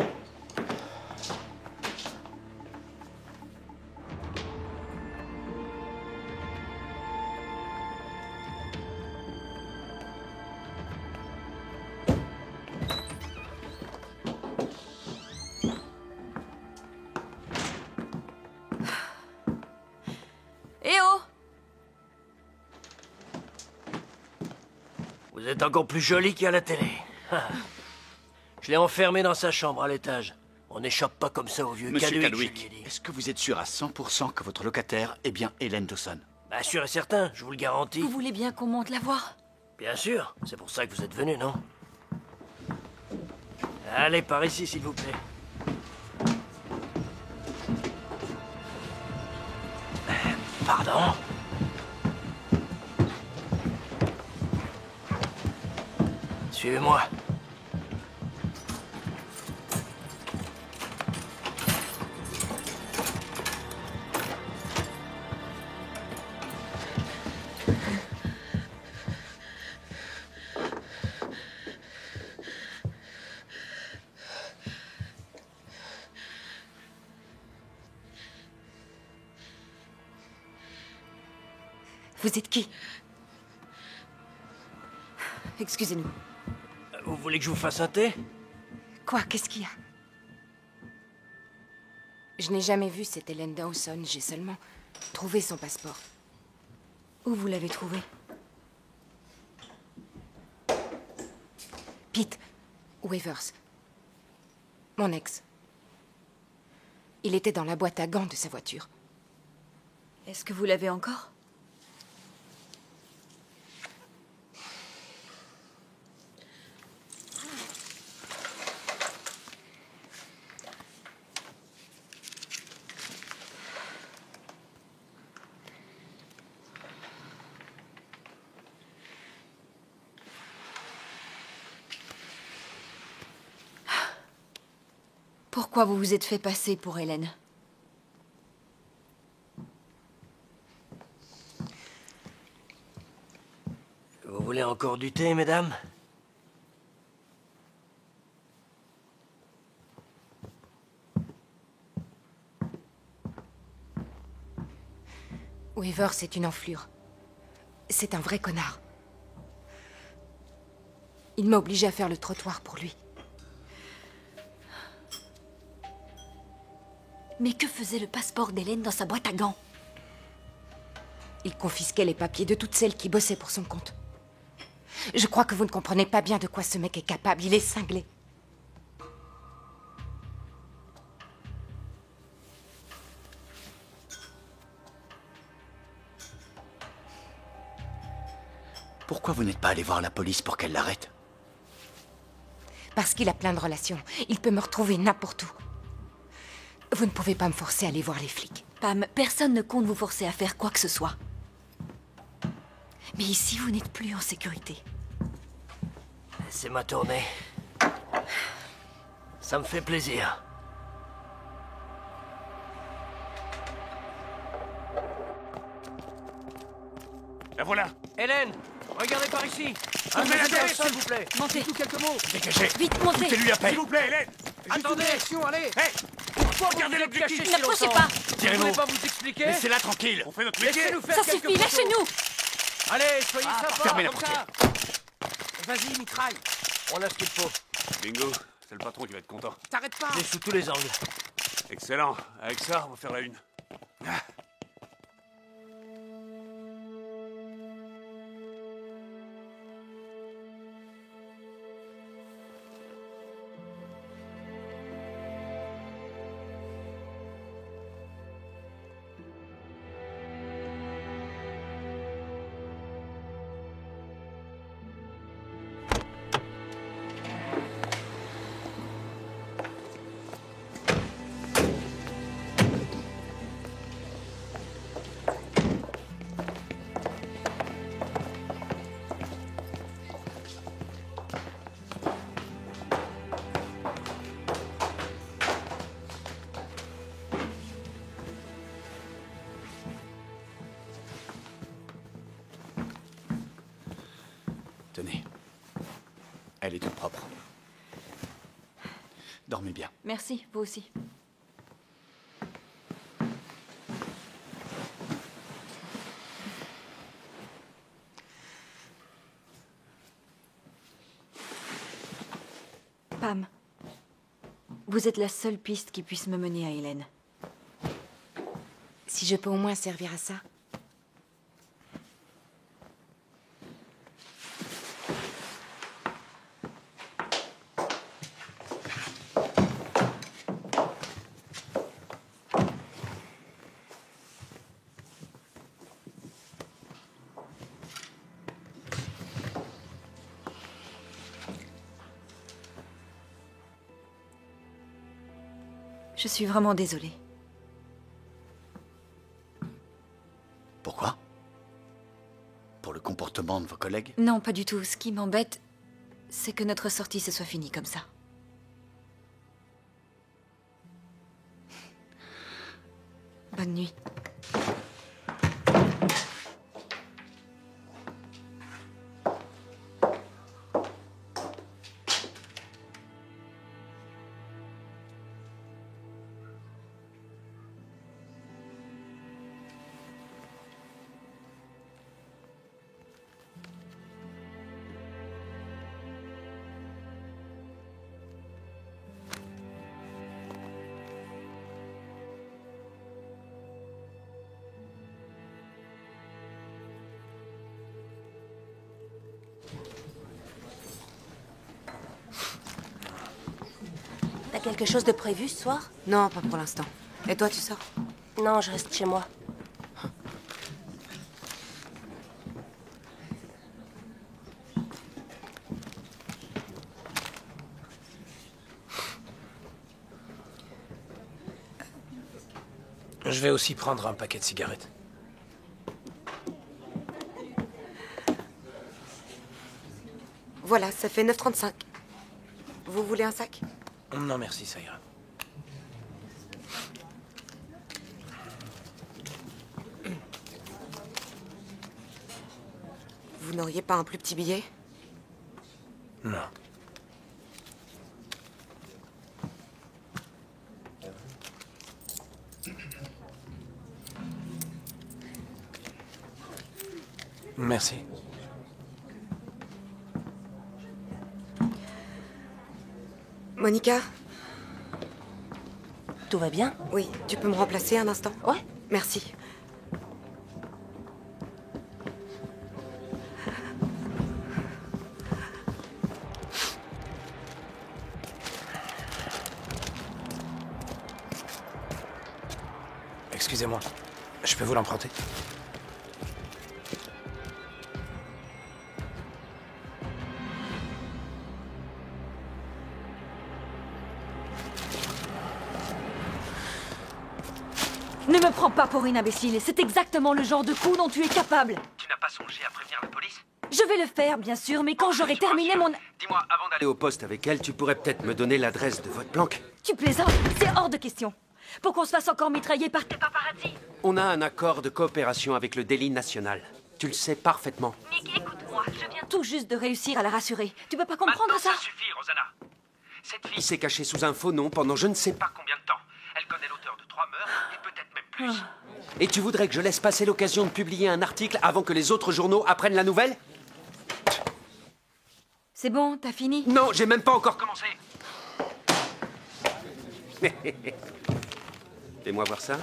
Eh oh! Vous êtes encore plus jolie qu'à la télé. Je l'ai enfermé dans sa chambre à l'étage. On n'échappe pas comme ça au vieux Monsieur Cadwick. Cadwick, est-ce que vous êtes sûr à 100% que votre locataire est bien Hélène Dawson? Bah sûr et certain, je vous le garantis. Vous voulez bien qu'on monte la voir? Bien sûr, c'est pour ça que vous êtes venu, non? Allez, par ici, s'il vous plaît. Pardon? Suivez-moi. Vous êtes qui? Excusez-nous. Vous voulez que je vous fasse un thé? Quoi? Qu'est-ce qu'il y a? Je n'ai jamais vu cette Hélène Dawson, j'ai seulement trouvé son passeport. Où vous l'avez trouvé? Pete Wavers. Mon ex. Il était dans la boîte à gants de sa voiture. Est-ce que vous l'avez encore? Pourquoi vous vous êtes fait passer pour Hélène? Vous voulez encore du thé, mesdames? Weaver, c'est une enflure. C'est un vrai connard. Il m'a obligé à faire le trottoir pour lui. Mais que faisait le passeport d'Hélène dans sa boîte à gants? Il confisquait les papiers de toutes celles qui bossaient pour son compte. Je crois que vous ne comprenez pas bien de quoi ce mec est capable. Il est cinglé. Pourquoi vous n'êtes pas allé voir la police pour qu'elle l'arrête? Parce qu'il a plein de relations. Il peut me retrouver n'importe où. Vous ne pouvez pas me forcer à aller voir les flics. Pam, personne ne compte vous forcer à faire quoi que ce soit. Mais ici, vous n'êtes plus en sécurité. C'est ma tournée. Ça me fait plaisir. La voilà. Hélène, regardez par ici. Un Ouvrez la monsieur tête, Dawson, s'il vous plaît. Montez. Dites-nous quelques mots. Dégagez. Vite, montez. Foutez-lui la paix. S'il vous plaît, Hélène. Attendez. Allez. Hey, Pourquoi regardez vous vous êtes l'objectif. caché si N'approchez longtemps pas. Vous Tirez-vous. voulez pas vous expliquer? Laissez-la tranquille. On fait notre métier. Laissez-nous faire Ça quelques suffit, photos. lâchez-nous. Allez, soyez sympa, fermez la comme ça. Vas-y, mitraille. On a ce qu'il faut. Bingo. C'est le patron qui va être content. T'arrêtes pas. Et sous tous les angles. Excellent. Avec ça, on va faire la une. Tenez. Elle est toute propre. Dormez bien. Merci, vous aussi. Pam, vous êtes la seule piste qui puisse me mener à Hélène. Si je peux au moins servir à ça. Je suis vraiment désolée. Pourquoi? Pour le comportement de vos collègues? Non, pas du tout. Ce qui m'embête, c'est que notre sortie se soit finie comme ça. Bonne nuit. T'as quelque chose de prévu ce soir? Non, pas pour l'instant. Et toi, tu sors? Non, je reste chez moi. Je vais aussi prendre un paquet de cigarettes. Voilà, ça fait 9,35. Vous voulez un sac? Non, merci, ça ira. Vous n'auriez pas un plus petit billet? Non. Merci. Monica? Tout va bien? Oui, tu peux me remplacer un instant? Ouais. Merci. Excusez-moi, je peux vous l'emprunter? Ne me prends pas pour une imbécile, c'est exactement le genre de coup dont tu es capable. Tu n'as pas songé à prévenir la police? Je vais le faire, bien sûr, mais quand j'aurai terminé mon... Dis-moi, avant d'aller au poste avec elle, tu pourrais peut-être me donner l'adresse de votre planque? Tu plaisantes, c'est hors de question. Pour qu'on se fasse encore mitrailler par tes paparazzi. On a un accord de coopération avec le délit national. Tu le sais parfaitement. Nick, écoute-moi, je viens tout juste de réussir à la rassurer. Tu peux pas comprendre ça? Ça suffit, Rosanna. Cette fille s'est cachée sous un faux nom pendant je ne sais pas combien de temps. Elle connaît l'auteur de 3 meurtres, et peut-être même plus. Et tu voudrais que je laisse passer l'occasion de publier un article avant que les autres journaux apprennent la nouvelle? C'est bon, t'as fini? Non, j'ai même pas encore commencé. Fais-moi voir ça.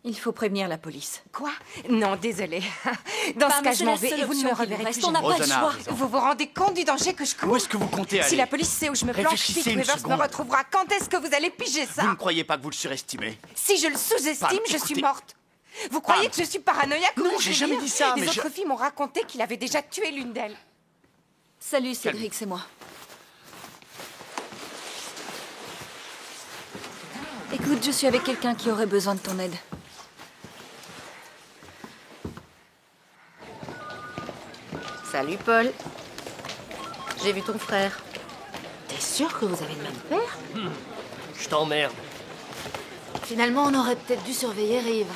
Il faut prévenir la police. Quoi? Non, désolé. Dans ce cas, je m'en vais et vous ne me reverrez plus On n'a pas le jamais. choix. Vous vous rendez compte du danger que je cours? Où est-ce que vous comptez aller? Si la police sait où je me planque, Réfléchissez Dick une Rivers me seconde. retrouvera. Quand est-ce que vous allez piger ça? Vous ne croyez pas que vous le surestimez? Si je le sous-estime, Pam, je suis écoutez. morte. Vous croyez Pam. que je suis paranoïaque ou Non, que j'ai je jamais délire? dit ça, Les mais autres filles m'ont raconté qu'il avait déjà tué l'une d'elles. Salut Cédric, c'est moi. Écoute, je suis avec quelqu'un qui aurait besoin de ton aide. Salut, Paul. J'ai vu ton frère. T'es sûr que vous avez le même père? Je t'emmerde. Finalement, on aurait peut-être dû surveiller Rive.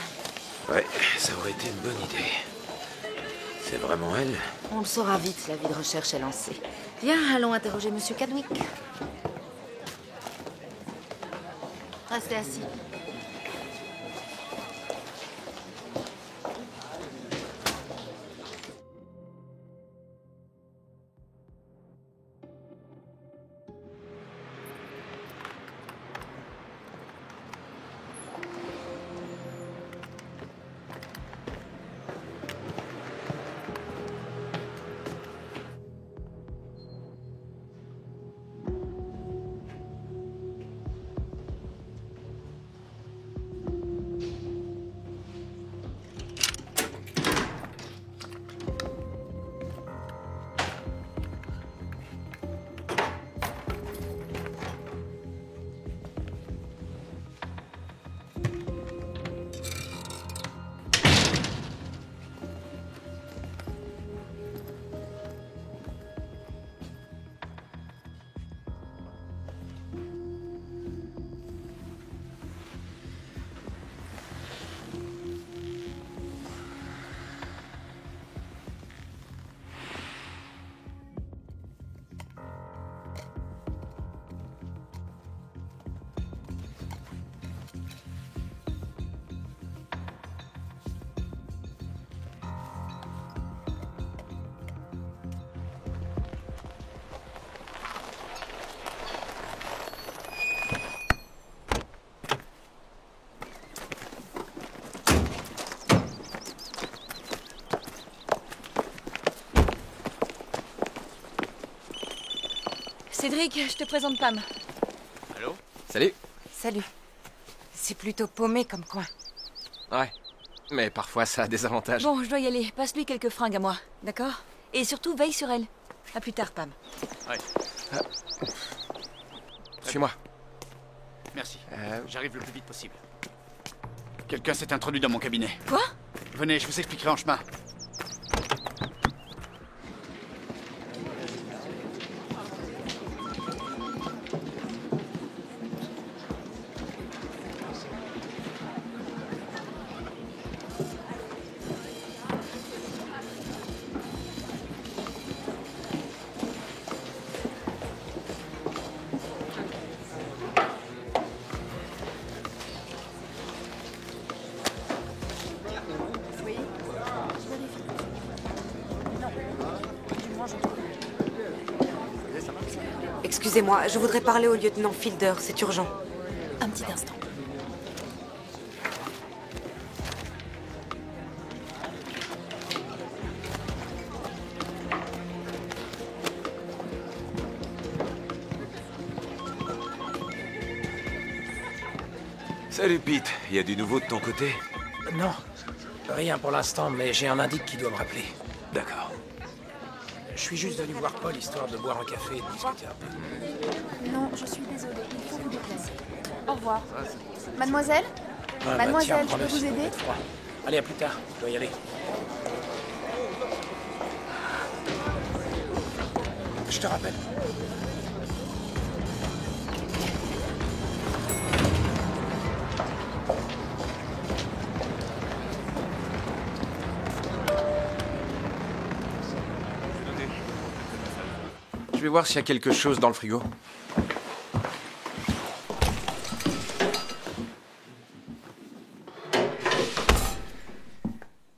Ouais, ça aurait été une bonne idée. C'est vraiment elle? On le saura vite, la vie de recherche est lancée. Viens, allons interroger Monsieur Cadwick. Restez assis. Cédric, je te présente Pam. Allô? Salut. Salut. C'est plutôt paumé comme coin. Ouais. Mais parfois, ça a des avantages. Bon, je dois y aller. Passe-lui quelques fringues à moi, d'accord? Et surtout, veille sur elle. À plus tard, Pam. Ouais. Suis-moi. Merci. J'arrive le plus vite possible. Quelqu'un s'est introduit dans mon cabinet. Quoi? Venez, je vous expliquerai en chemin. Excusez-moi, je voudrais parler au lieutenant Fielder, c'est urgent. Un petit instant. Salut Pete, y a du nouveau de ton côté? Non, rien pour l'instant, mais j'ai un indice qui doit me rappeler. D'accord. Je suis juste venu voir Paul, histoire de boire un café et de discuter un peu. Non, je suis désolée, il faut vous déplacer. Au revoir. Mademoiselle Ah, Mademoiselle, tiens, je peux vous prends-le, aider ça va être froid. Allez, à plus tard, je dois y aller. Je te rappelle. Je vais voir s'il y a quelque chose dans le frigo.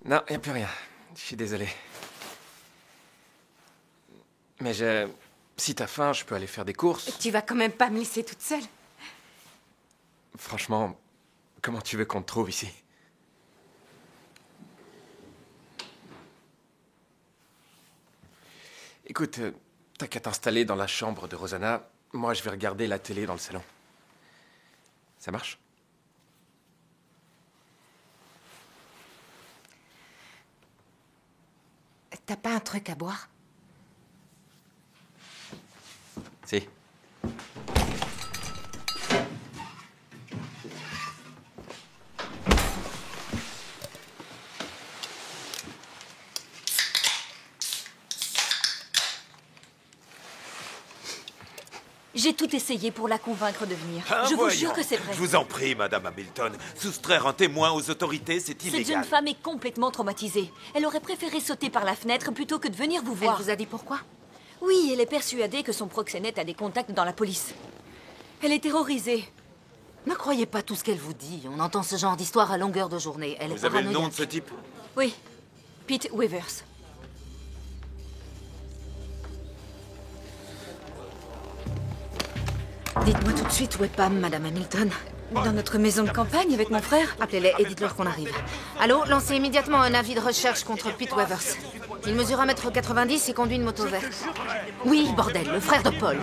Non, il n'y a plus rien. Je suis désolé. Mais si t'as faim, je peux aller faire des courses. Tu vas quand même pas me laisser toute seule? Franchement, comment tu veux qu'on te trouve ici? Écoute, t'as qu'à t'installer dans la chambre de Rosanna. Moi, je vais regarder la télé dans le salon. Ça marche? T'as pas un truc à boire? Si. J'ai tout essayé pour la convaincre de venir. Ah, Je vous voyons. jure que c'est vrai. Je vous en prie, Madame Hamilton. Soustraire un témoin aux autorités, c'est illégal. Cette jeune femme est complètement traumatisée. Elle aurait préféré sauter par la fenêtre plutôt que de venir vous voir. Elle vous a dit pourquoi? Oui, elle est persuadée que son proxénète a des contacts dans la police. Elle est terrorisée. Ne croyez pas tout ce qu'elle vous dit. On entend ce genre d'histoire à longueur de journée. Elle est Vous avez le nom de paranoïaque. ce type? Oui, Pete Withers. Dites-moi tout de suite où est Pam, Madame Hamilton. Dans notre maison de campagne avec mon frère. Appelez-les et dites-leur qu'on arrive. Allô, lancez immédiatement un avis de recherche contre Pete Withers. Il mesure 1,90 m et conduit une moto verte. Oui, bordel, le frère de Paul.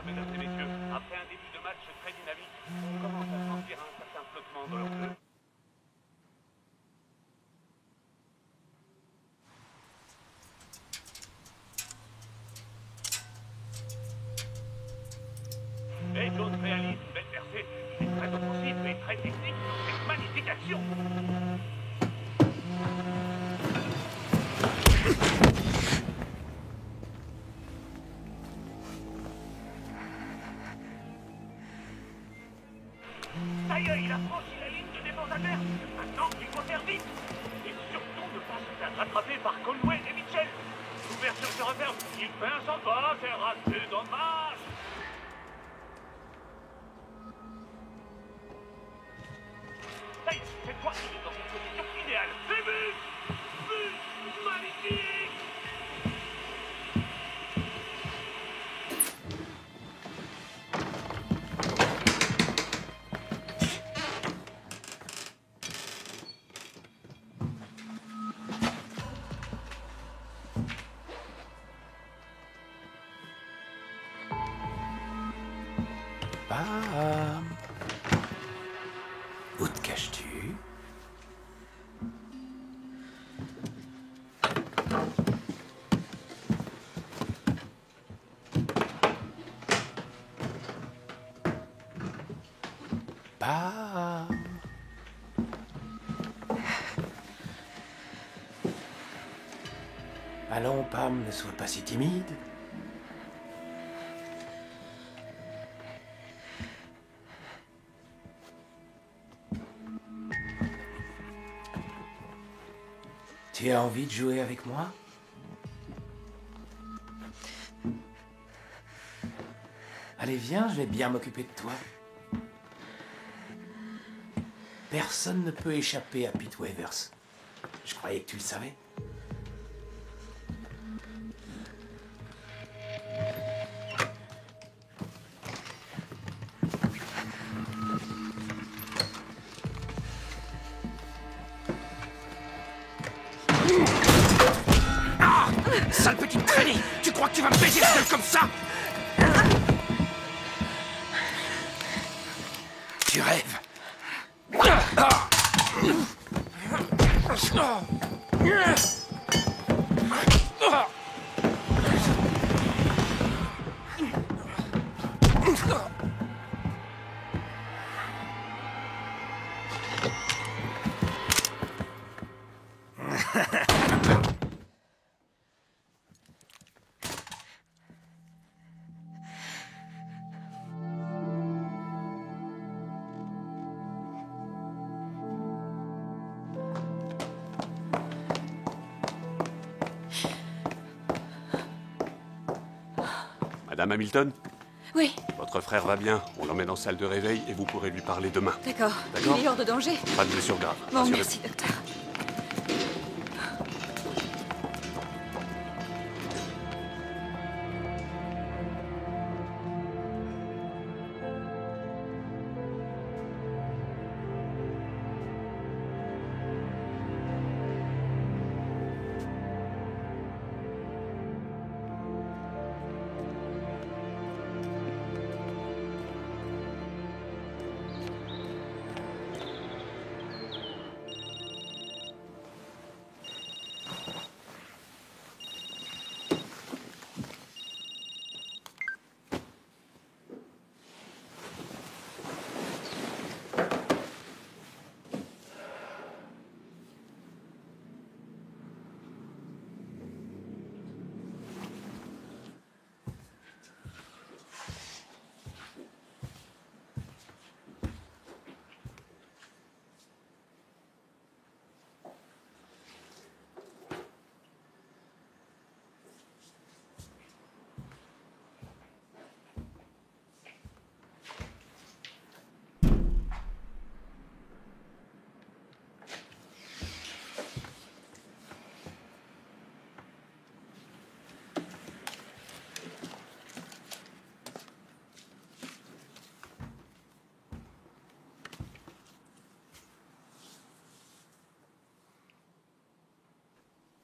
Mesdames et messieurs, après un début de match très dynamique, on commence à sentir un certain flottement dans leur jeu. Et d'autres réalisent une belle percée. C'est très offensif et très technique. C'est magnifique action. Ça y est, il a franchi la ligne de défense adverse. Maintenant, il faut faire vite. Et surtout ne pas se faire rattraper par Conway et Mitchell. L'ouverture se referme. Il fait un sans pas, c'est raté, dommage. Ça y est, cette fois, il est dans une position idéale. C'est but! But! Magnifique! Pam. Où te caches-tu? Pam. Allons, Pam, ne sois pas si timide. Tu as envie de jouer avec moi? Allez, viens, je vais bien m'occuper de toi. Personne ne peut échapper à Pete Withers. Je croyais que tu le savais. Sale petite traînée! Tu crois que tu vas me baiser la gueule comme ça? Tu rêves. Madame Hamilton? Oui. Votre frère va bien. On l'emmène en salle de réveil et vous pourrez lui parler demain. D'accord. D'accord. Il est hors de danger. Pas de blessure grave. Bon, Rassurez-vous. merci, docteur.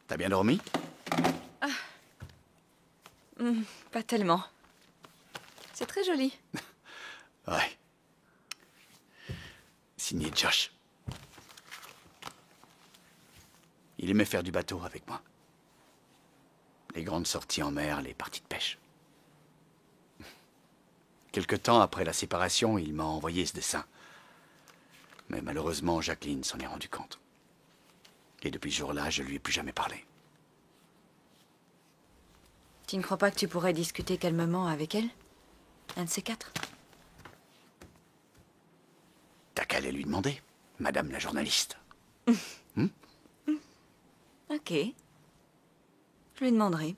T'as bien dormi? Pas tellement. C'est très joli. Ouais. Signé Josh. Il aimait faire du bateau avec moi. Les grandes sorties en mer, les parties de pêche. Quelque temps après la séparation, il m'a envoyé ce dessin. Mais malheureusement, Jacqueline s'en est rendu compte. Et depuis ce jour-là, je lui ai plus jamais parlé. Tu ne crois pas que tu pourrais discuter calmement avec elle? Un de ces quatre? T'as qu'à aller lui demander, madame la journaliste. Ok. Je lui demanderai.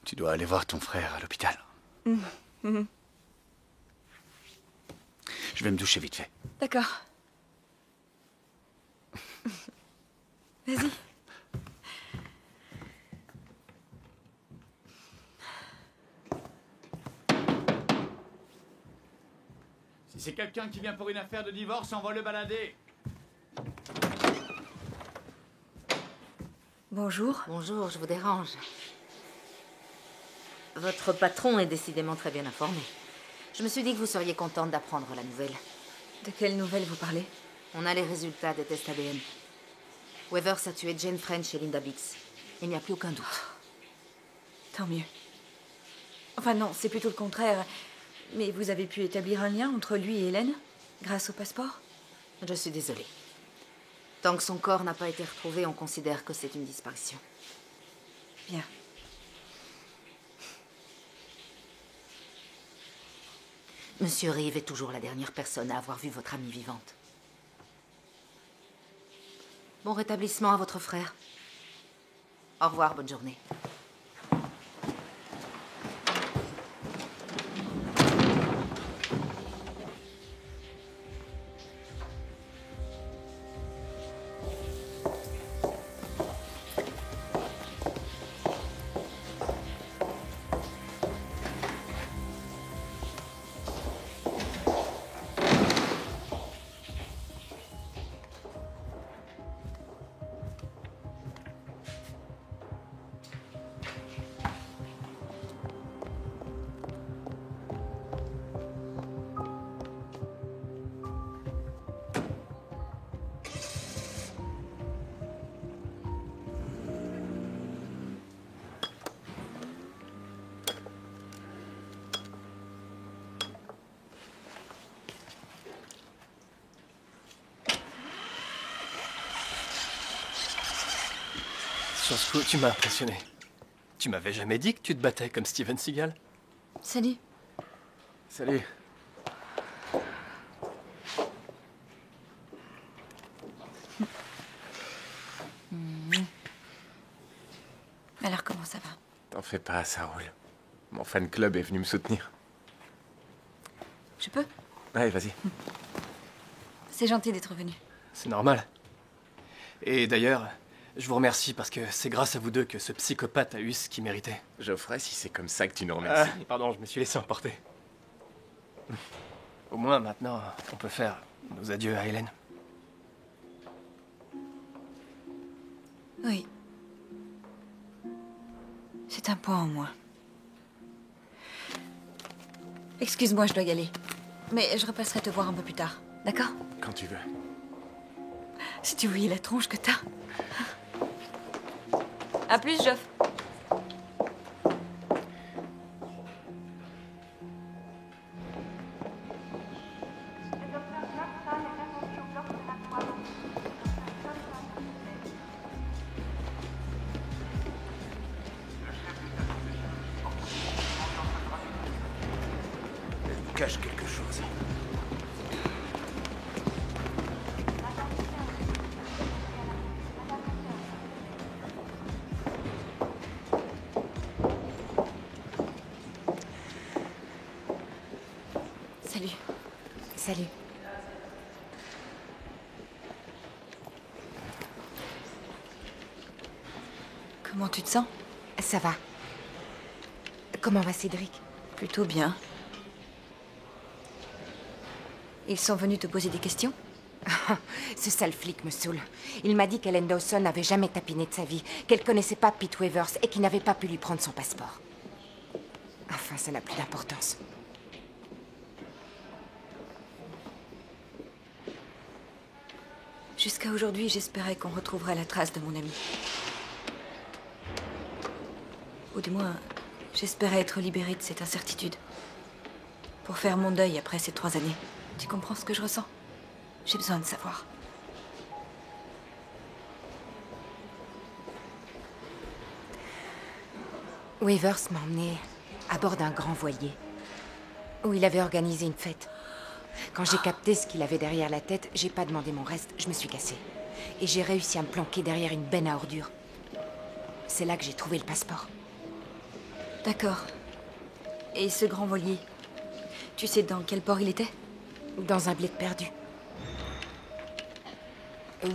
Tu dois aller voir ton frère à l'hôpital. Je vais me doucher vite fait. D'accord. Vas-y. Si c'est quelqu'un qui vient pour une affaire de divorce, on va le balader. Bonjour. Bonjour, je vous dérange. Votre patron est décidément très bien informé. Je me suis dit que vous seriez contente d'apprendre la nouvelle. De quelle nouvelle vous parlez? On a les résultats des tests ADN. Weathers a tué Jane French et Linda Bix. Il n'y a plus aucun doute. Tant mieux. Enfin non, c'est plutôt le contraire. Mais vous avez pu établir un lien entre lui et Hélène, grâce au passeport? Je suis désolée. Tant que son corps n'a pas été retrouvé, on considère que c'est une disparition. Bien. Monsieur Reeve est toujours la dernière personne à avoir vu votre amie vivante. Bon rétablissement à votre frère. Au revoir, bonne journée. Sur ce coup, tu m'as impressionné. Tu m'avais jamais dit que tu te battais comme Steven Seagal. Salut. Salut. Alors comment ça va? T'en fais pas, ça roule. Mon fan club est venu me soutenir. Je peux? Ouais, vas-y. C'est gentil d'être venu. C'est normal. Et d'ailleurs, je vous remercie parce que c'est grâce à vous deux que ce psychopathe a eu ce qu'il méritait. Geoffrey, si c'est comme ça que tu nous remercies. Pardon, je me suis laissé emporter. Au moins, maintenant, on peut faire nos adieux à Hélène. Oui. C'est un point en moins. Excuse-moi, je dois y aller. Mais je repasserai te voir un peu plus tard, d'accord? Quand tu veux. Si tu voyais la tronche que t'as. À plus, Geoff. Elle cache quelque chose. Salut. Salut. Comment tu te sens? Ça va. Comment va Cédric? Plutôt bien. Ils sont venus te poser des questions? Ce sale flic me saoule. Il m'a dit qu'Hélène Dawson n'avait jamais tapiné de sa vie, qu'elle connaissait pas Pete Wavers et qu'il n'avait pas pu lui prendre son passeport. Enfin, ça n'a plus d'importance. Jusqu'à aujourd'hui, j'espérais qu'on retrouverait la trace de mon ami. Ou du moins, j'espérais être libérée de cette incertitude. Pour faire mon deuil après ces 3 années. Tu comprends ce que je ressens? J'ai besoin de savoir. Wavers m'a emmené à bord d'un grand voilier, où il avait organisé une fête. Quand j'ai capté ce qu'il avait derrière la tête, j'ai pas demandé mon reste, je me suis cassée. Et j'ai réussi à me planquer derrière une benne à ordures. C'est là que j'ai trouvé le passeport. D'accord. Et ce grand voilier, tu sais dans quel port il était? Dans un bled perdu.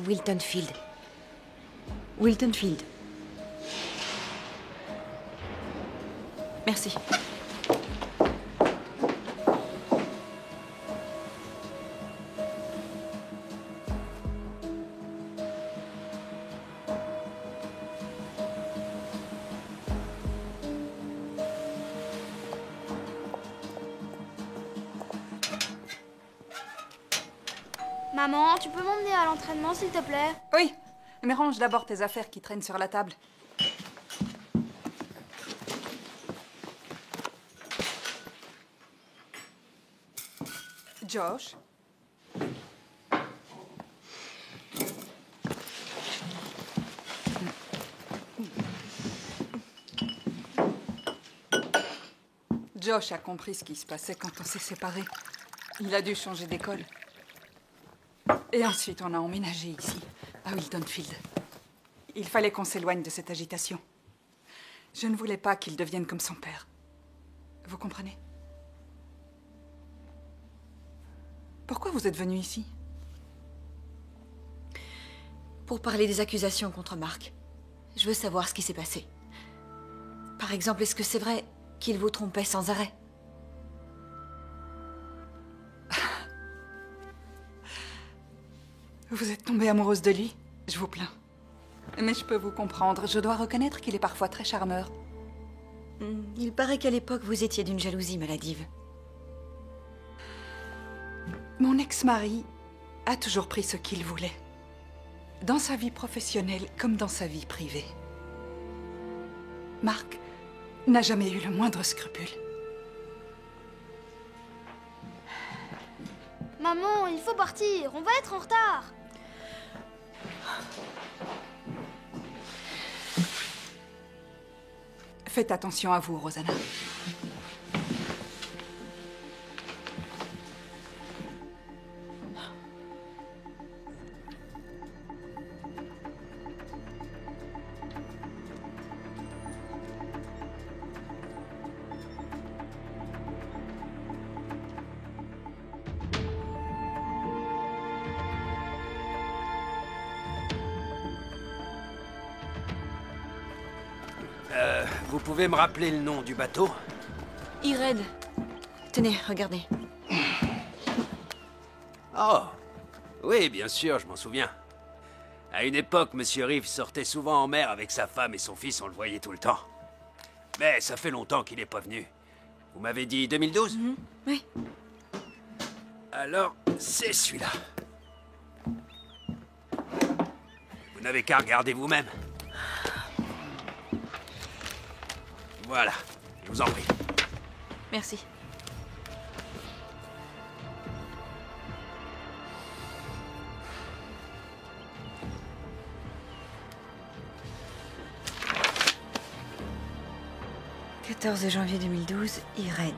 Wilton Field. Wilton Field. Merci. Maman, tu peux m'emmener à l'entraînement, s'il te plaît? Oui, mais range d'abord tes affaires qui traînent sur la table. Josh? Josh a compris ce qui se passait quand on s'est séparés. Il a dû changer d'école. Et ensuite, on a emménagé ici, à Wilton Field. Il fallait qu'on s'éloigne de cette agitation. Je ne voulais pas qu'il devienne comme son père. Vous comprenez? Pourquoi vous êtes venu ici? Pour parler des accusations contre Mark. Je veux savoir ce qui s'est passé. Par exemple, est-ce que c'est vrai qu'il vous trompait sans arrêt? Vous êtes tombée amoureuse de lui? Je vous plains. Mais je peux vous comprendre. Je dois reconnaître qu'il est parfois très charmeur. Il paraît qu'à l'époque, vous étiez d'une jalousie maladive. Mon ex-mari a toujours pris ce qu'il voulait. Dans sa vie professionnelle comme dans sa vie privée. Mark n'a jamais eu le moindre scrupule. Maman, il faut partir. On va être en retard. Faites attention à vous, Rosanna. Vous pouvez me rappeler le nom du bateau? Ired. Tenez, regardez. Oh, oui, bien sûr, je m'en souviens. À une époque, Monsieur Reeves sortait souvent en mer avec sa femme et son fils, on le voyait tout le temps. Mais ça fait longtemps qu'il n'est pas venu. Vous m'avez dit 2012? Oui. Alors, c'est celui-là. Vous n'avez qu'à regarder vous-même. Voilà, je vous en prie. Merci. « 14 janvier 2012, Ired. »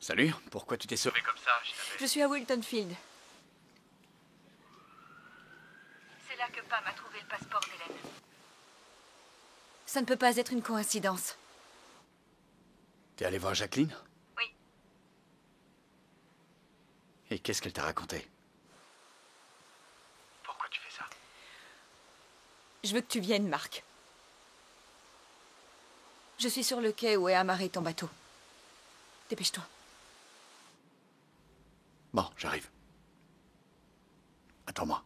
Salut, pourquoi tu t'es sauvé comme ça? Je suis à Wilton Field. C'est là que Pam a trouvé le passeport d'Hélène. Ça ne peut pas être une coïncidence. T'es allé voir Jacqueline? Oui. Et qu'est-ce qu'elle t'a raconté? Pourquoi tu fais ça? Je veux que tu viennes, Mark. Je suis sur le quai où est amarré ton bateau. Dépêche-toi. Bon, j'arrive. Attends-moi.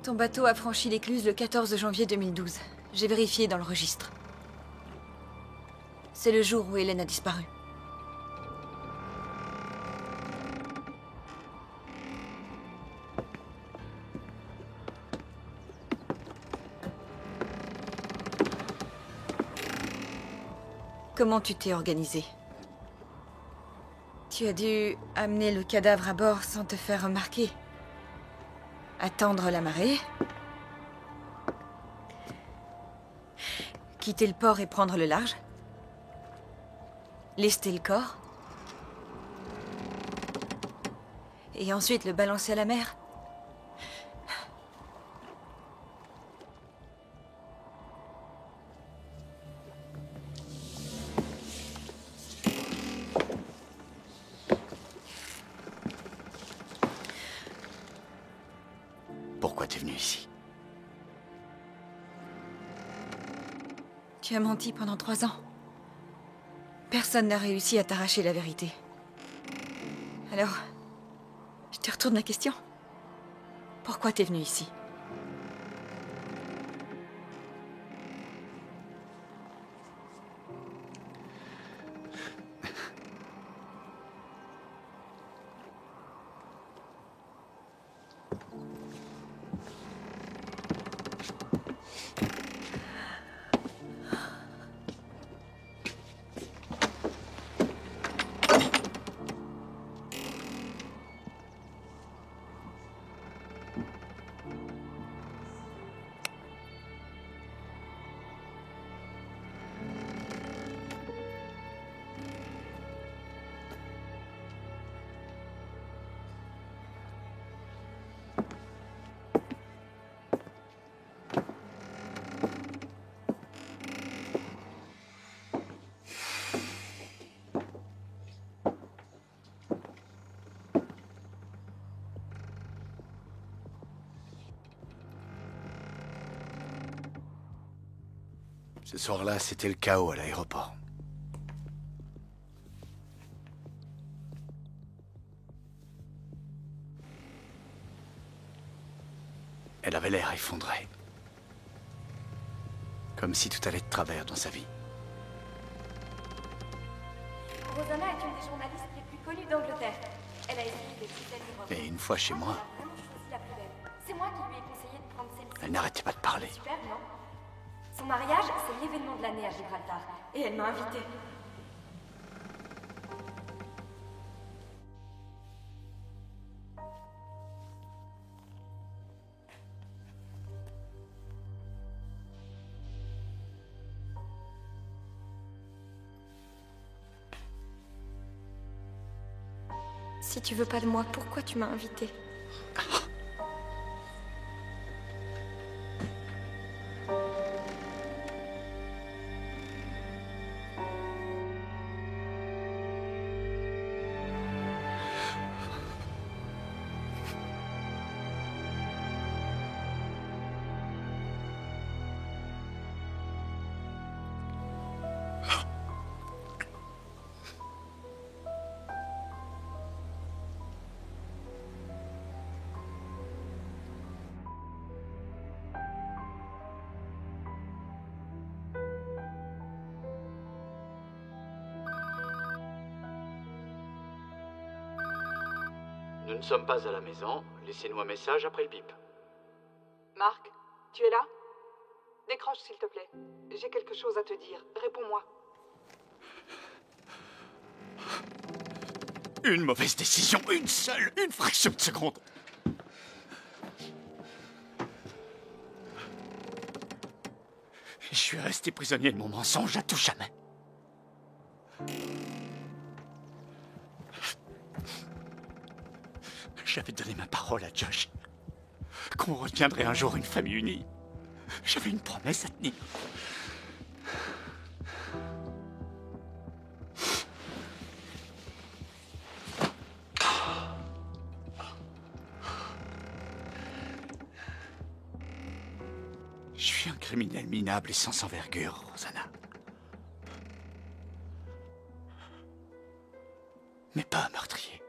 Ton bateau a franchi l'écluse le 14 janvier 2012. J'ai vérifié dans le registre. C'est le jour où Hélène a disparu. Comment tu t'es organisé? Tu as dû amener le cadavre à bord sans te faire remarquer. Attendre la marée. Quitter le port et prendre le large. Lester le corps. Et ensuite le balancer à la mer. Pourquoi t'es venu ici? Tu as menti pendant 3 ans. Personne n'a réussi à t'arracher la vérité. Alors, je te retourne la question. Pourquoi t'es venu ici? Ce soir-là, c'était le chaos à l'aéroport. Elle avait l'air effondrée. Comme si tout allait de travers dans sa vie. Rosanna est une des journalistes les plus connues d'Angleterre. Elle a écrit des dizaines de romans. Et une fois chez moi, Elle a vraiment choisi la plus belle. C'est moi qui lui ai conseillé de prendre celle-ci. elle n'arrêtait pas de parler. Super, non? Son mariage, c'est l'événement de l'année à Gibraltar. Et elle m'a invitée. Si tu veux pas de moi, pourquoi tu m'as invitée? Nous ne sommes pas à la maison. Laissez-nous un message après le bip. Marc, tu es là? Décroche, s'il te plaît. J'ai quelque chose à te dire. Réponds-moi. Une mauvaise décision, une seule, une fraction de seconde. Je suis resté prisonnier de mon mensonge à tout jamais. J'avais donné ma parole à Josh, qu'on reviendrait un jour une famille unie. J'avais une promesse à tenir. Je suis un criminel minable et sans envergure, Rosanna. Mais pas un meurtrier.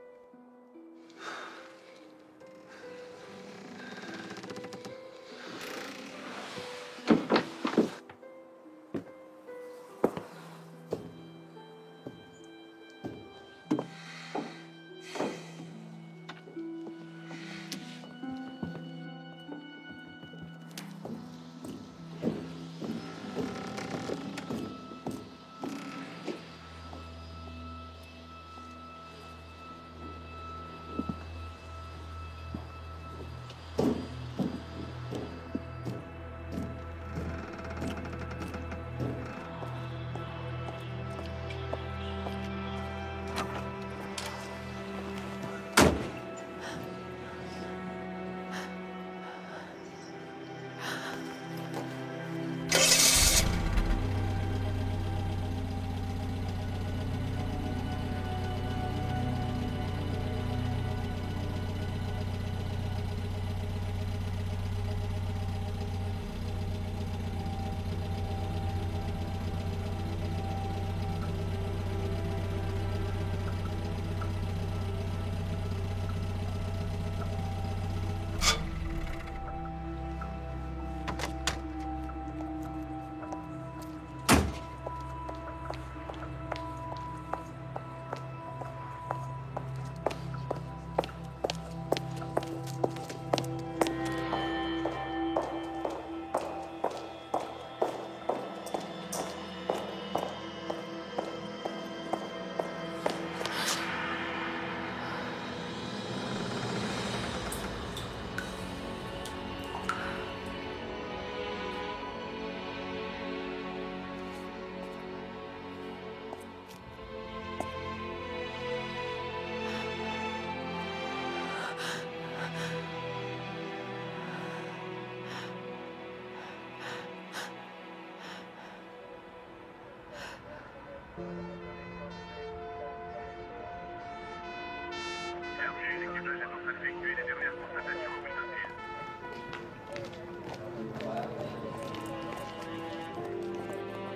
L'équipage est en train d'effectuer les dernières constatations au Wilderfield.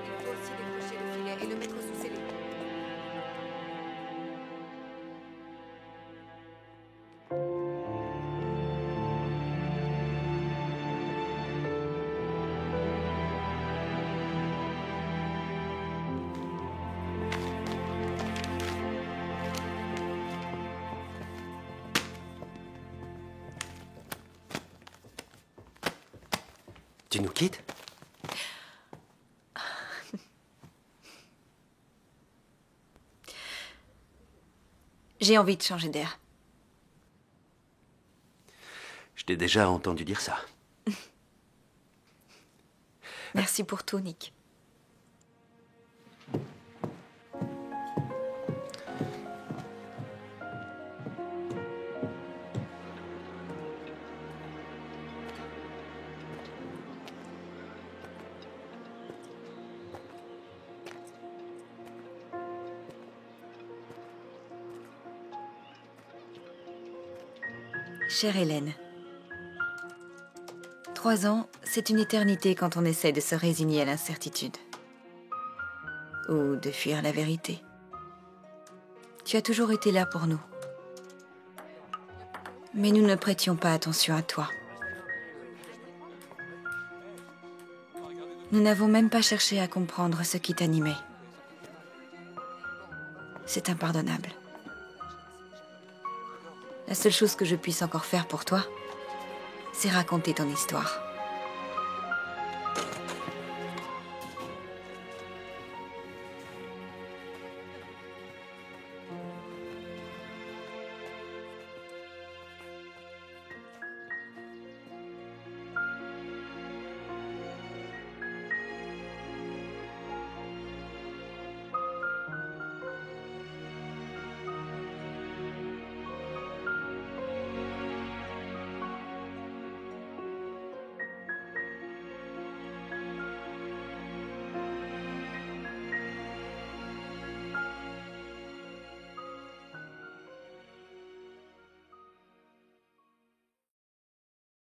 Il faut aussi décrocher le filet et le mettre sous scellé. Tu nous quittes? J'ai envie de changer d'air. Je t'ai déjà entendu dire ça. Merci pour tout, Nick. Chère Hélène, 3 ans, c'est une éternité quand on essaie de se résigner à l'incertitude. Ou de fuir la vérité. Tu as toujours été là pour nous. Mais nous ne prêtions pas attention à toi. Nous n'avons même pas cherché à comprendre ce qui t'animait. C'est impardonnable. La seule chose que je puisse encore faire pour toi, c'est raconter ton histoire.